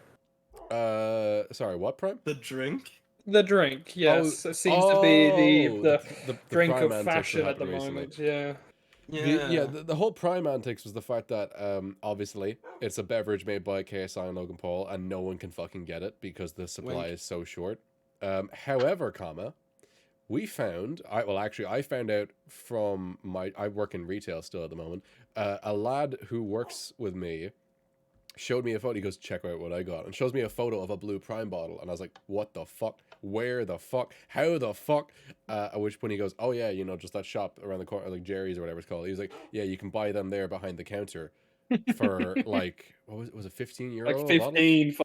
Sorry, what Prime? The drink. The drink, yes, Oh, it seems to be the the drink Prime of antics that fashion at the happened recently. moment. Yeah. Yeah. The whole Prime antics was the fact that obviously it's a beverage made by KSI and Logan Paul, and no one can fucking get it because the supply Wink. is so short. However, we found I found out from I work in retail still at the moment. A lad who works with me showed me a photo. He goes, check out what I got, and shows me a photo of a blue Prime bottle, and I was like, what the fuck? Where the fuck? How the fuck? At which point he goes, oh yeah, just that shop around the corner, like Jerry's or whatever it's called. He was like, yeah, you can buy them there behind the counter for like, what was it, 15 euro? Like a bottle? 15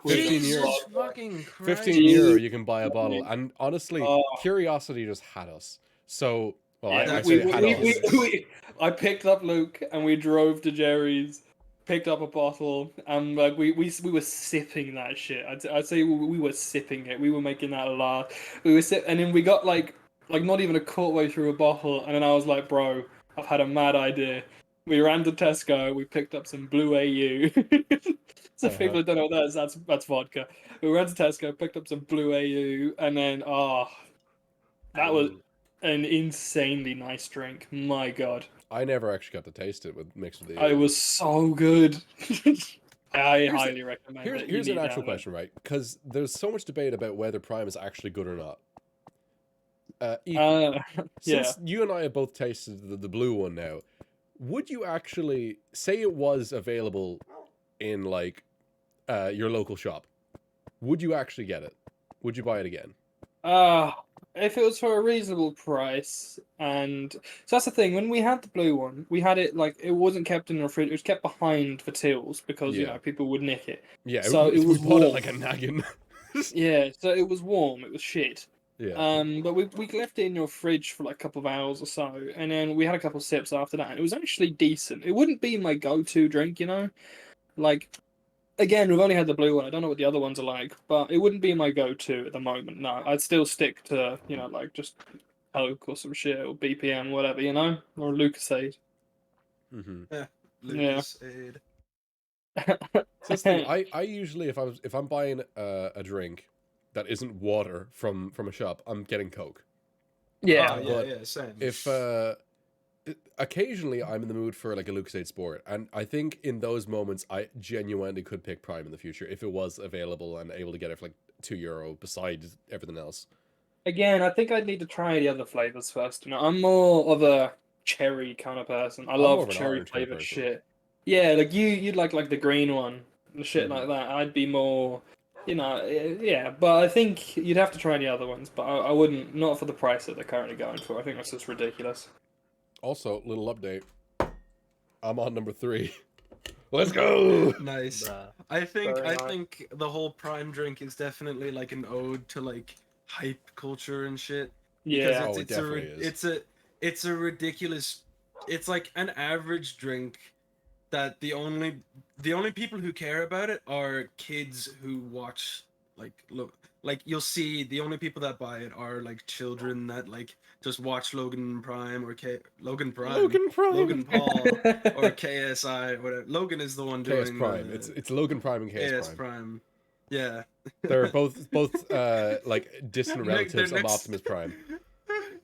quid. 15 Jesus euros. fucking Christ. 15 euro, you can buy a bottle. And honestly, Oh. curiosity just had us. So, well, Yeah, I say had us. I picked up Luke and we drove to Jerry's, picked up a bottle, and like we were sipping that shit. I'd say we were sipping it. We were making that laugh. We were and then we got like not even a quarter way through a bottle, and then I was like, bro, I've had a mad idea. We ran to Tesco. We picked up some Blue AU. So people who don't know what that is, that's vodka. We ran to Tesco, picked up some Blue AU, and then that was an insanely nice drink. My God. I never actually got to taste it mixed with the. It was so good. I highly recommend it. Here's You an need actual to have it. question, right? Because there's so much debate about whether Prime is actually good or not. Ethan, Yeah. since you and I have both tasted the blue one now, would you actually say it was available in like your local shop? Would you actually get it? Would you buy it again? If it was for a reasonable price, and so that's the thing. When we had the blue one, we had it like it wasn't kept in the fridge. It was kept behind for tills because Yeah. people would nick it. Yeah, So it we was bought it warm. like a naggin. Yeah, so it was warm. It was shit. Yeah. But we left it in your fridge for like a couple of hours or so, and then we had a couple of sips after that, and it was actually decent. It wouldn't be my go-to drink, like. Again, we've only had the blue one. I don't know what the other ones are like, but it wouldn't be my go-to at the moment. No, I'd still stick to, like just Coke or some shit or BPM, whatever, or Lucasade. Mm-hmm. Lucas Aid. So that's the thing. I usually if I'm buying a drink that isn't water from a shop, I'm getting Coke. Yeah, but Same. If occasionally I'm in the mood for like a Lucasade Sport, and I think in those moments I genuinely could pick Prime in the future if it was available and able to get it for like €2 besides everything else. Again, I think I'd need to try the other flavors first. I'm more of a cherry kind of person. I more love of an cherry orange kind of flavored person. shit. Yeah, like you'd like the green one, the shit Mhm. like that. I'd be more, yeah. But I think you'd have to try the other ones. But I wouldn't, not for the price that they're currently going for. I think that's just ridiculous. Also, little update. I'm on number 3. Let's go. Nice. Bruh. I think Very I nice. think the whole Prime drink is definitely like an ode to like hype culture and shit. Yeah. Oh, it definitely is. It's a ridiculous. It's like an average drink that the only people who care about it are kids who watch like you'll see the only people that buy it are like children that like just watch Logan Prime or Logan Prime Logan Paul or KSI or whatever. Logan is the one doing KS Prime. It's Logan Prime and KS KS Prime. Prime. Yeah. They're both like distant Their relatives of next- Optimus Prime.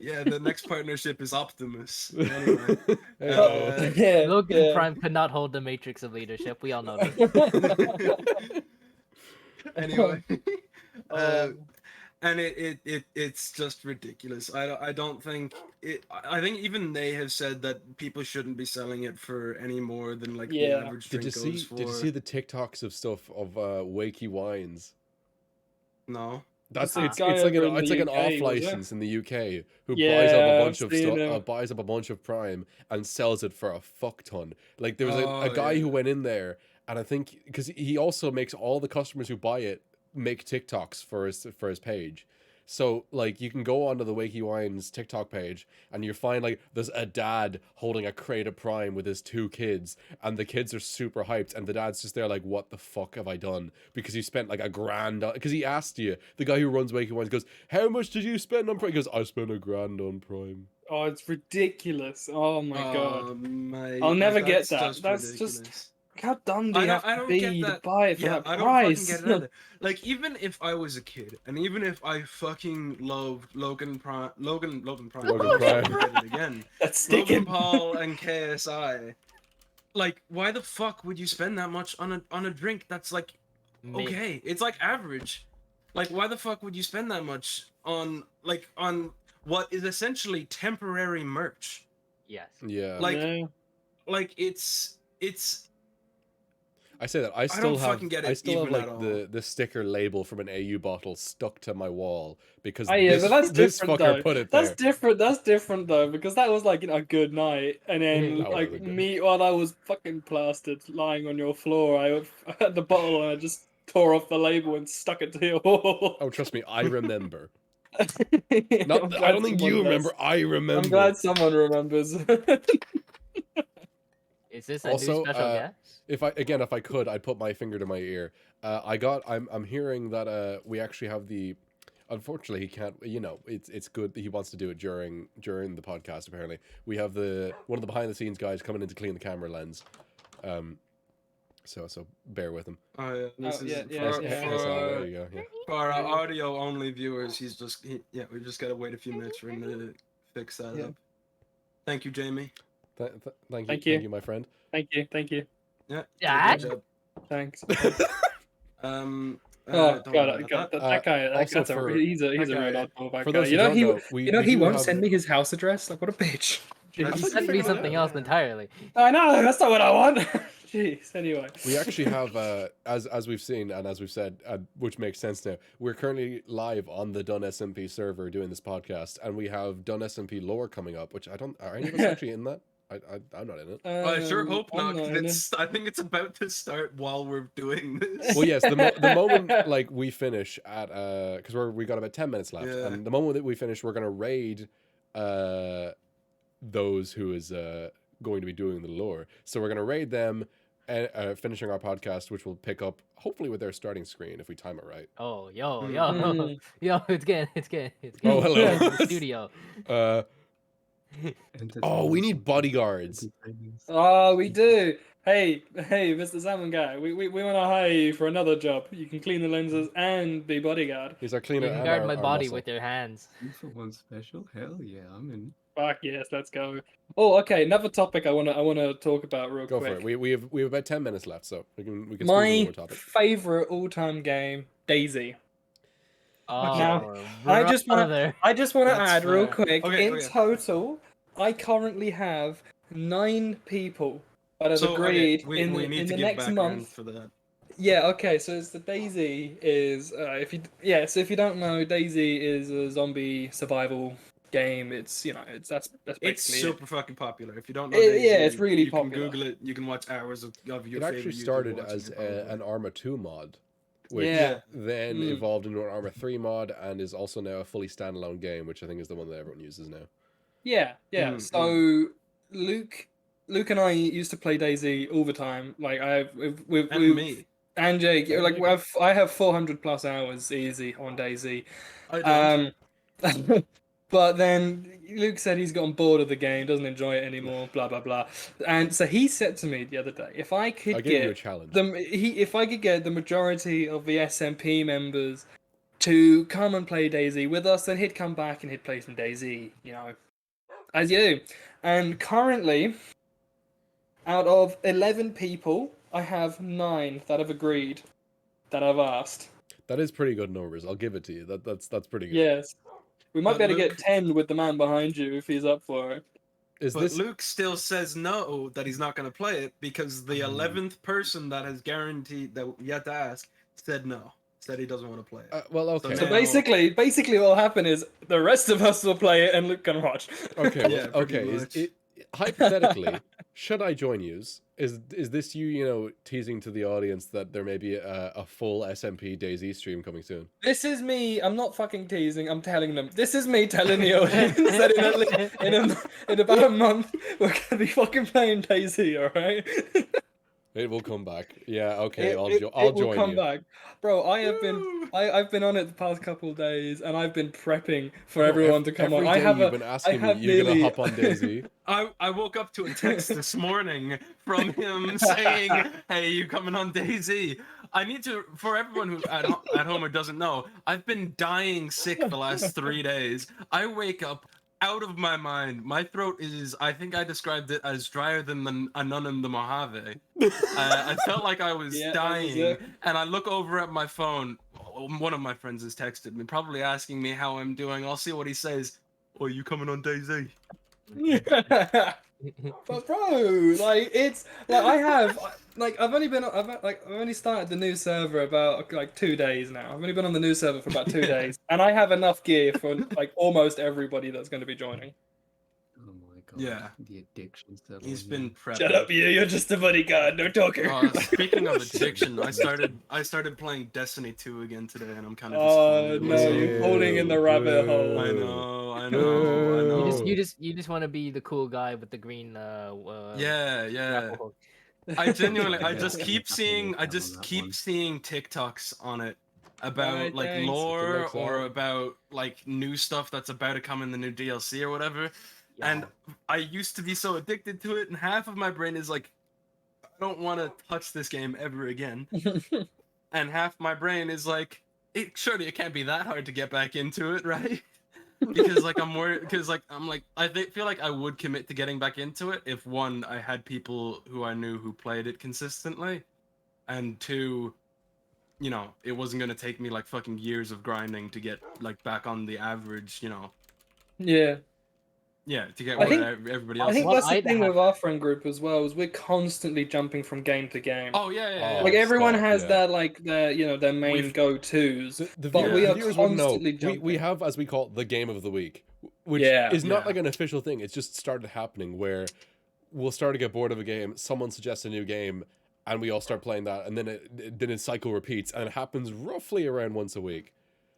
Yeah, the next partnership is Optimus. Anyway. Hey-o. Yeah. Logan yeah. Prime could not hold the matrix of leadership. We all know this. Anyway, uh, Um, and it's just ridiculous. I don't think it. I think even they have said that people shouldn't be selling it for any more than like the Yeah. average Did you drink goes see? for. Did you see the TikToks of stuff of wakey wines? No. That's a it's guy it's like over an in it's the like an UK, off was it? license in the UK who Yeah, I've seen him. buys up a bunch of Prime and sells it for a fuck ton. Like there was a Oh, guy who yeah. went in there, and I think because he also makes all the customers who buy it make TikToks for his page. So like you can go onto the Wakey Wines TikTok page and you find like there's a dad holding a crate of Prime with his 2 kids, and the kids are super hyped, and the dad's just there like, what the fuck have I done? Because he spent like $1,000 because he asked you, the guy who runs Wakey Wines goes, how much did you spend on Prime? He goes, I spent $1,000 on Prime. Oh, it's ridiculous. Oh my god. Mate, I'll never get that's that. just That's ridiculous. just how dumb do you have I to don't be get to that. buy it for Yeah, that I don't fucking price? get it either. Like, even if I was a kid, and even if I fucking loved Logan Prime, Logan Prime. Get it again. That's Logan sticking. Paul and KSI. Like, why the fuck would you spend that much on a drink that's like okay? It's like average. Like, why the fuck would you spend that much on what is essentially temporary merch? Yes. Yeah. Like, Yeah. like it's. I say that I don't still have fucking get it I still have even like at all. the sticker label from an AU bottle stuck to my wall because Oh yeah, this, but that's this different fucker though. put it That's there. different. That's different though, because that was like a good night, and then That was a like good me while I was fucking plastered lying on your floor, I had the bottle and I just tore off the label and stuck it to your wall. Oh, trust me, I remember. I'm Not, I glad don't think someone you does. remember. I remember. I'm glad someone remembers. Is this a Also, new special guest? if I could, I'd put my finger to my ear. I'm hearing that we actually have the. Unfortunately, he can't. You know, it's good that he wants to do it during the podcast. Apparently, we have one of the behind the scenes guys coming in to clean the camera lens. So bear with him. Oh yeah, this is yeah, for, yeah. There you go. Yeah. for our audio only viewers. We just gotta wait a few minutes for him to fix that Yeah. up. Thank you, Jamie. Thank you, my friend. Thank you. Yeah. Yeah. Good job. Thanks. Oh Oh don't worry god, about that. that guy. also That's for- he's a that real guy- oddball. That For guy. those who don't know, we he do won't have- send me his house address. Like, what a bitch. That's Jeez. He what sent you me do, something else yeah. entirely. I know, that's not what I want. Jeez, anyway. We actually have, as we've seen and as we've said, which makes sense now. We're currently live on the Dun SMP server doing this podcast, and we have Dun SMP lore coming up. Which I don't. Are any of us actually in that? I'm not in it. I sure hope I'm not. 'Cause in it. I think it's about to start while we're doing this. Well, yes. The moment like we finish at because we got about 10 minutes left, Yeah. and the moment that we finish, we're gonna raid those who is going to be doing the lore. So we're gonna raid them. Finishing our podcast, which will pick up hopefully with their starting screen if we time it right. Oh, yo, Mm. yo, yo! It's getting. Oh, hello. in the studio. Oh, we need bodyguards. Oh, we do. Hey, Mr. Salmon Guy, we want to hire you for another job. You can clean the lenses and be bodyguard. He's our You cleaner can and guard our, my our body muscle. with your hands. You for one special? Hell yeah, I'm in. Fuck yes, let's go. Oh, okay. Another topic I wanna talk about real Go quick. for it. We have about 10 minutes left, so we can squeeze in My more topic. favorite all-time game, Daisy. Oh, Now, I just wanna- brother. I just want to That's add real fair. quick. Okay, in okay. total, I currently have 9 people that have So, okay, agreed we in need the to give next background month. for that. Yeah, okay, so it's the Daisy is if you don't know, Daisy is a zombie survival game. It's that's It's basically it. super fucking popular. If you don't know, Yeah, Daisy, it's really you popular. can Google it. You can watch hours of your It favorite actually YouTuber started watching as it, probably. an Arma 2 mod, which Yeah. then Mm. evolved into an Arma 3 mod and is also now a fully standalone game, which I think is the one that everyone uses now. Yeah. Mm, So Luke and I used to play Daisy all the time. Like with And me. and Jake. And Like me. I have 400 plus hours easy on Daisy. I don't. But then Luke said he's gotten bored of the game, doesn't enjoy it anymore, blah blah blah. And so he said to me the other day, if I could I gave you a get challenge. if I could get the majority of the SMP members to come and play Daisy with us, then he'd come back and he'd play some Daisy, as you do. And currently, out of 11 people, I have 9 that have agreed. that I've asked. That is pretty good numbers. I'll give it to you. That's pretty good. Yes. We might But be able to Luke- get 10 with the man behind you if he's up for it. Is But this Luke still says no, that he's not going to play it because the 11th person that has guaranteed that yet to ask said no. Said he doesn't want to play it. well, okay. So now- basically what will happen is the rest of us will play it and Luke can watch. Okay, Yeah, well, pretty okay. much. Hypothetically, should I join yous? Is this you teasing to the audience that there may be a full SMP DayZ stream coming soon? This is me. I'm not fucking teasing. I'm telling them. This is me telling the audience that in about a month we're gonna be fucking playing DayZ. All right. It will come back. Yeah. Okay. I'll it will join come you. back, bro. I've been on it the past couple of days, and I've been prepping for everyone to come on. Every day you've been been asking me, you're gonna hop on DayZ. I woke up to a text this morning from him saying, "Hey, you coming on DayZ?" I need to, for everyone who at home who doesn't know, I've been dying sick the last 3 days. I wake up out of my mind. My throat is, I think I described it as drier than a nun in the Mojave. I felt like I was Yeah, dying, and I look over at my phone. One of my friends has texted me, probably asking me how I'm doing. I'll see what he says. Oh, you coming on DayZ? But bro, like it's like I've only started the new server about like 2 days now. I've only been on the new server for about 2 days, and I have enough gear for like almost everybody that's going to be joining. Oh my god. Yeah. The addiction stuff. He's been prepping. Shut up, you're just a bodyguard, no talker. Speaking of addiction, I started playing Destiny 2 again today, and I'm kind of Oh disappointed. no, myself. you're falling in the rabbit hole. I know. You just want to be the cool guy with the green Yeah. grapple hook. I genuinely, I Yeah, just I'm keep seeing that one. TikToks on it about Alright, like thanks. lore Looks or out. about like new stuff that's about to come in the new DLC or whatever. And I used to be so addicted to it, and half of my brain is like, I don't want to touch this game ever again. And half my brain is like, surely it can't be that hard to get back into it, right? Because like I'm worried, because like I'm like feel like I would commit to getting back into it if one, I had people who I knew who played it consistently, and two, it wasn't gonna take me like fucking years of grinding to get like back on the average, Yeah. Yeah, to get I what think- everybody I else. think What that's the I'd thing have- with our friend group as well, is we're constantly jumping from game to game. Oh yeah. Like everyone stop, has yeah. their like their main We've- go-tos. The But we are viewers wouldn't know. constantly We jumping. have, as we call it, the game of the week, which Yeah. is not Yeah. like an official thing. It's just started happening where we'll start to get bored of a game. Someone suggests a new game, and we all start playing that, and then it cycle repeats, and it happens roughly around once a week.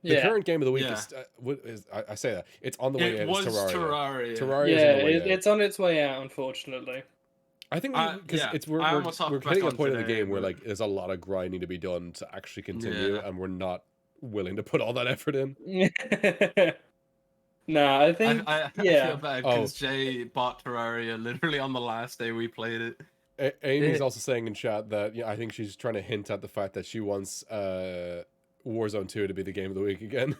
The Yeah. current game of the week Yeah. I say that it's on the way It out. was It's Terraria. Terraria. Terraria is Yeah, on the way out. it's on its way out, unfortunately. I think because yeah, it's we're I almost hopped back hitting a on point in the today, game where but- like there's a lot of grinding to be done to actually continue, Yeah. and we're not willing to put all that effort in. Nah, I think I yeah. feel bad Oh. because Jay bought Terraria literally on the last day we played it. Amy's also saying in chat that I think she's trying to hint at the fact that she wants Warzone 2 to be the game of the week again.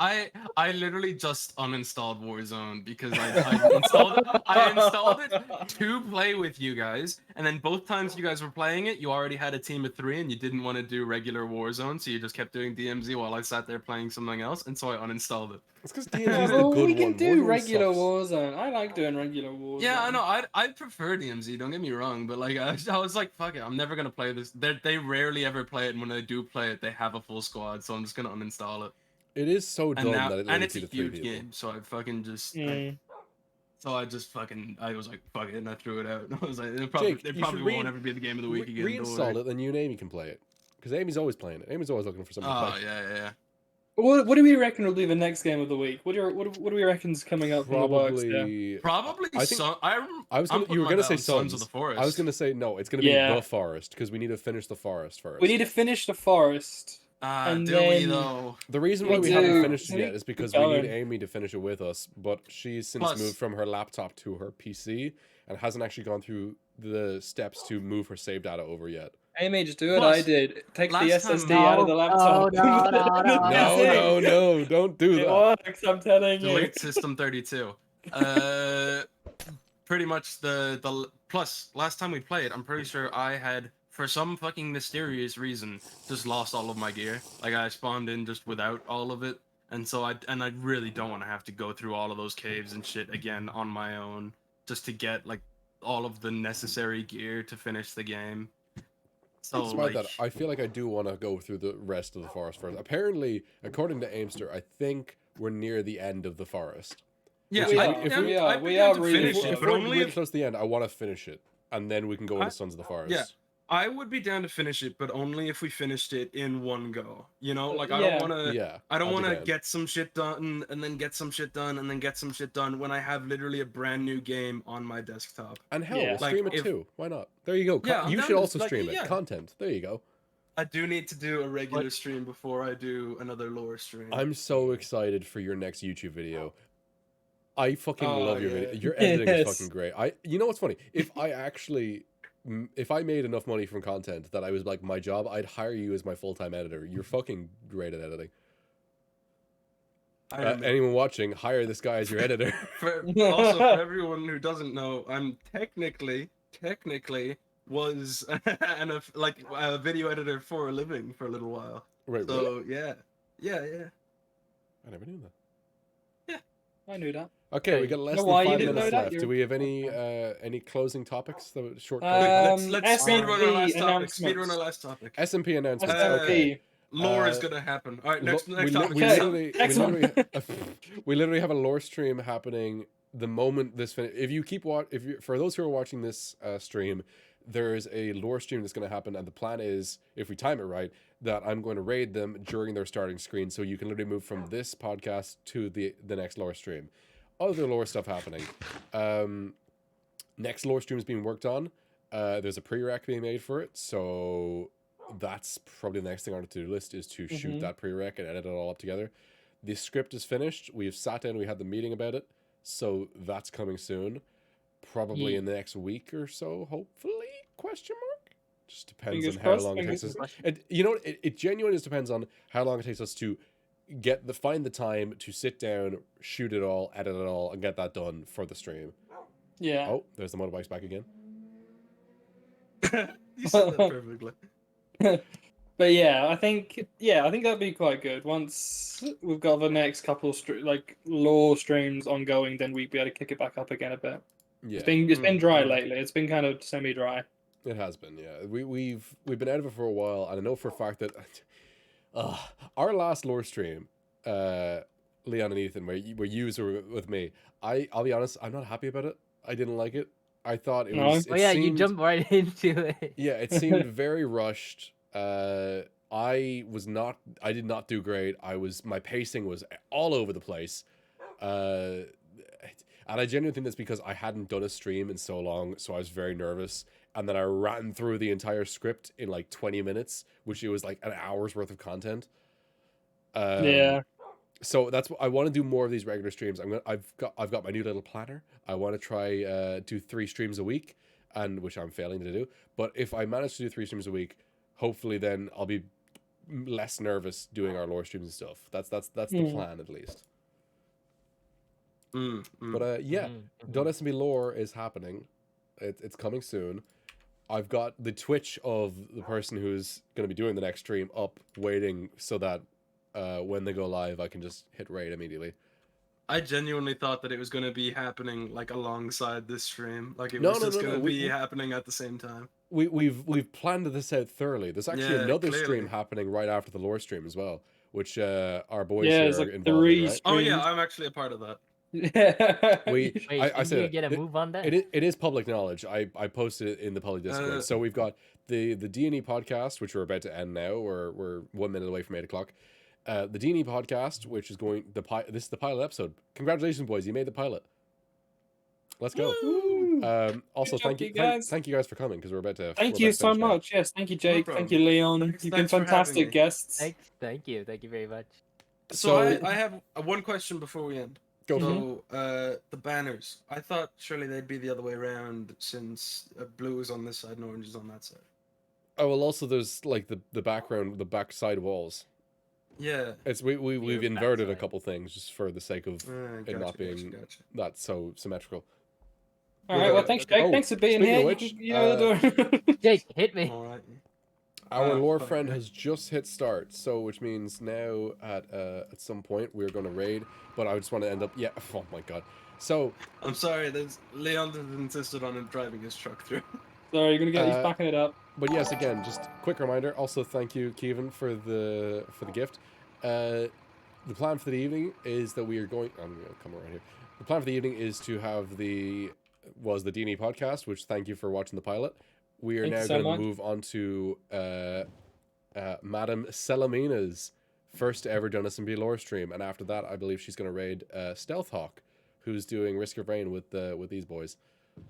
I literally just uninstalled Warzone because I installed it to play with you guys, and then both times you guys were playing it, you already had a team of 3 and you didn't want to do regular Warzone, so you just kept doing DMZ while I sat there playing something else, and so I uninstalled it. It's because Yeah, DMZ is the well, good we can one. do Warzone regular sucks. Warzone. I like doing regular Warzone. Yeah, I know. I prefer DMZ. Don't get me wrong, but like I was like, fuck it. I'm never gonna play this. They rarely ever play it, and when they do play it, they have a full squad. So I'm just gonna uninstall it. It is so dumb And now, that it and limits it's you a to 3 huge people. game. So I fucking just. Mm. I was like, fuck it, and I threw it out. I was like, it Jake, probably you won't should ever be the game of the week again. don't Reinstall worry. it, then you and Amy can play it. Because Amy's always playing it. Amy's always looking for something to Oh play. yeah. What do we reckon will be the next game of the week? What do we reckon's coming up from the works? Yeah. Probably. Probably. I think- I was gonna. You were gonna say Sons of Sons. the Forest. I was gonna say no. It's gonna be Yeah. the Forest because we need to finish the Forest first. We need to finish the forest. and do we then- though? The reason We why we haven't do. finished it We yet is because keep we need going. Amy to finish it with us, but she's since Plus- moved from her laptop to her PC and hasn't actually gone through the steps to move her save data over yet. Amy, just do what Plus, I did. Take the last time- SSD out of the laptop. No, don't do It that. works, I'm telling you. Delete System 32. Pretty much the plus last time we played, I'm pretty sure I had for some fucking mysterious reason, just lost all of my gear. Like I spawned in just without all of it, and so I really don't want to have to go through all of those caves and shit again on my own just to get like all of the necessary gear to finish the game. So It's about that. I feel like I do want to go through the rest of the forest first. Apparently, according to Aimster, I think we're near the end of the forest. yeah, Which we I are began to really finish close. it, If but we're only really if close to the end, I want to finish it, and then we can go into Sons of the Forest. yeah. I would be down to finish it, but only if we finished it in one go. You know, like I Yeah. don't want to. Yeah, I don't I'll be want to down. get some shit done and then get some shit done and then get some shit done when I have literally a brand new game on my desktop. And hell, Yeah. we'll Like, stream it if- too. Why not? There you go. Yeah, I'm You down should to- also like, stream it. yeah. Content. There you go. I do need to do a regular stream before I do another lore stream. I'm so excited for your next YouTube video. I fucking Oh, love your yeah. video. Your editing is Yes. fucking great. You know what's funny? If I made enough money from content that I was like my job, I'd hire you as my full-time editor. You're fucking great at editing. I am- Anyone watching, hire this guy as your editor. also, for everyone who doesn't know, I'm technically was a video editor for a living for a little while. Right, really? So yeah. I never knew that. I knew that. Okay, we got less know than why you 5 didn't minutes know that? left. You're- Do we have any closing topics? The short Let's SMP speedrun our last topic. announcements. Speedrun our last topic. SMP announcements. Uh, Okay. Lore is Uh, gonna happen. All right, next We topic. Okay. Next one. we literally have a lore stream happening the moment this if you keep for those who are watching this stream, there is a lore stream that's going to happen, and the plan is, if we time it right, that I'm going to raid them during their starting screen, so you can literally move from this podcast to the next lore stream. Other lore stuff happening. Next lore stream is being worked on. There's a pre-rec being made for it, so that's probably the next thing on the to-do list is to shoot that pre-rec and edit it all up together. The script is finished. We have sat down. We had the meeting about it, so that's coming soon. Probably in the next week or so, hopefully? Question mark. Just depends Fingers on how crossed, long it takes fingers us. It genuinely just depends on how long it takes us to find the time to sit down, shoot it all, edit it all, and get that done for the stream. Yeah. Oh, there's the motorbikes back again. You said that perfectly. But I think that'd be quite good. Once we've got the next couple lore streams ongoing, then we'd be able to kick it back up again a bit. Yeah, It's been dry lately. It's been kind of semi-dry. it has been. Yeah, we've been out of it for a while, and I know for a fact that our last lore stream, Leon and Ethan, where you were with me, I'll be honest, I'm not happy about it. I didn't like it. I thought it was. Oh yeah, you seemed- jumped right into it. Yeah, it seemed very rushed. I did not do great. My pacing was all over the place. And I genuinely think that's because I hadn't done a stream in so long, so I was very nervous. And then I ran through the entire script in like 20 minutes, which it was like an hour's worth of content. So that's what I want to do, more of these regular streams. I've got my new little planner. I want to try do 3 streams a week, and which I'm failing to do. But if I manage to do 3 streams a week, hopefully then I'll be less nervous doing our lore streams and stuff. That's the plan, at least. But .SMB lore is happening. It's coming soon. I've got the Twitch of the person who's going to be doing the next stream up, waiting so that when they go live, I can just hit raid immediately. I genuinely thought that it was going to be happening like alongside this stream. Like it No, was no, just no, going to no, be happening at the same time. We've planned this out thoroughly. There's actually Yeah, another clearly. stream happening right after the lore stream as well, which our boys Yeah, here it's are like involved 3 in, right? Oh yeah, Streams. I'm actually a part of that. Yeah. Wait, I did said you get a move on that? It is public knowledge. I posted it in the public Discord. So we've got the D&E podcast, which we're about to end now. We're 1 minute away from 8 o'clock. The D&E podcast, which is going this is the pilot episode. Congratulations, boys! You made the pilot. Let's go. Also, Good job, thank you you guys. thank you guys for coming, because we're about to. Thank we're you about to so finish now. much. Yes, thank you, Jake. problem. Thank you, Leon. Thanks You've been for having fantastic me. guests. Thank you very much. So I have one question before we end. Go for it. So the banners. I thought surely they'd be the other way around, since blue is on this side and orange is on that side. Oh well, also there's like the background, the back side walls. Yeah. It's we've Your inverted a backside. couple things just for the sake of it not being Gotcha. not so symmetrical. All right. Well, thanks, Jake. Oh, thanks for being speaking here. of which, You know the door. Jake, hit me. All right. Our lore fuck, friend right. has just hit start, so which means now at some point we're going to raid. But I just want to end up. Yeah. Oh my god. So I'm sorry. Leon insisted on him driving his truck through. Sorry, you're gonna get. He's backing it up. But yes, again, just quick reminder. Also, thank you, Kevin, for the gift. The plan for the evening is that we are going. I'm gonna come around here. The plan for the evening is to have the D&E podcast, which thank you for watching the pilot. We are Thank you now so going to much. move on to Madam Selamina's first ever done S&B lore stream, and after that, I believe she's going to raid Stealth Hawk, who's doing Risk of Rain with these boys,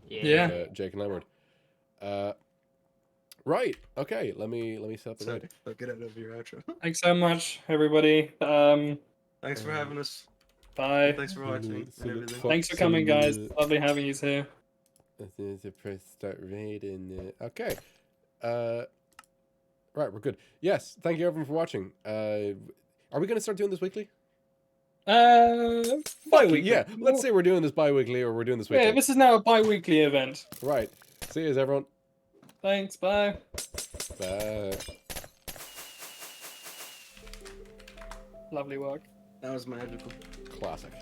Yeah. Jake and Leonard. Right. Okay. Let me set up the raid. So get out of your outro. Thanks so much, everybody. Thanks for having us. Bye. Thanks for watching and everything. Thanks for coming, guys. Lovely having you here. Press start raiding. Okay. Right, we're good. Yes, thank you everyone for watching. Are we going to start doing this weekly? Bi-weekly. Yeah, let's say we're doing this bi-weekly or we're doing this weekly. Yeah, this is now a bi-weekly event. Right. See you, everyone. Thanks. Bye. Bye. Lovely work. That was magical. Classic.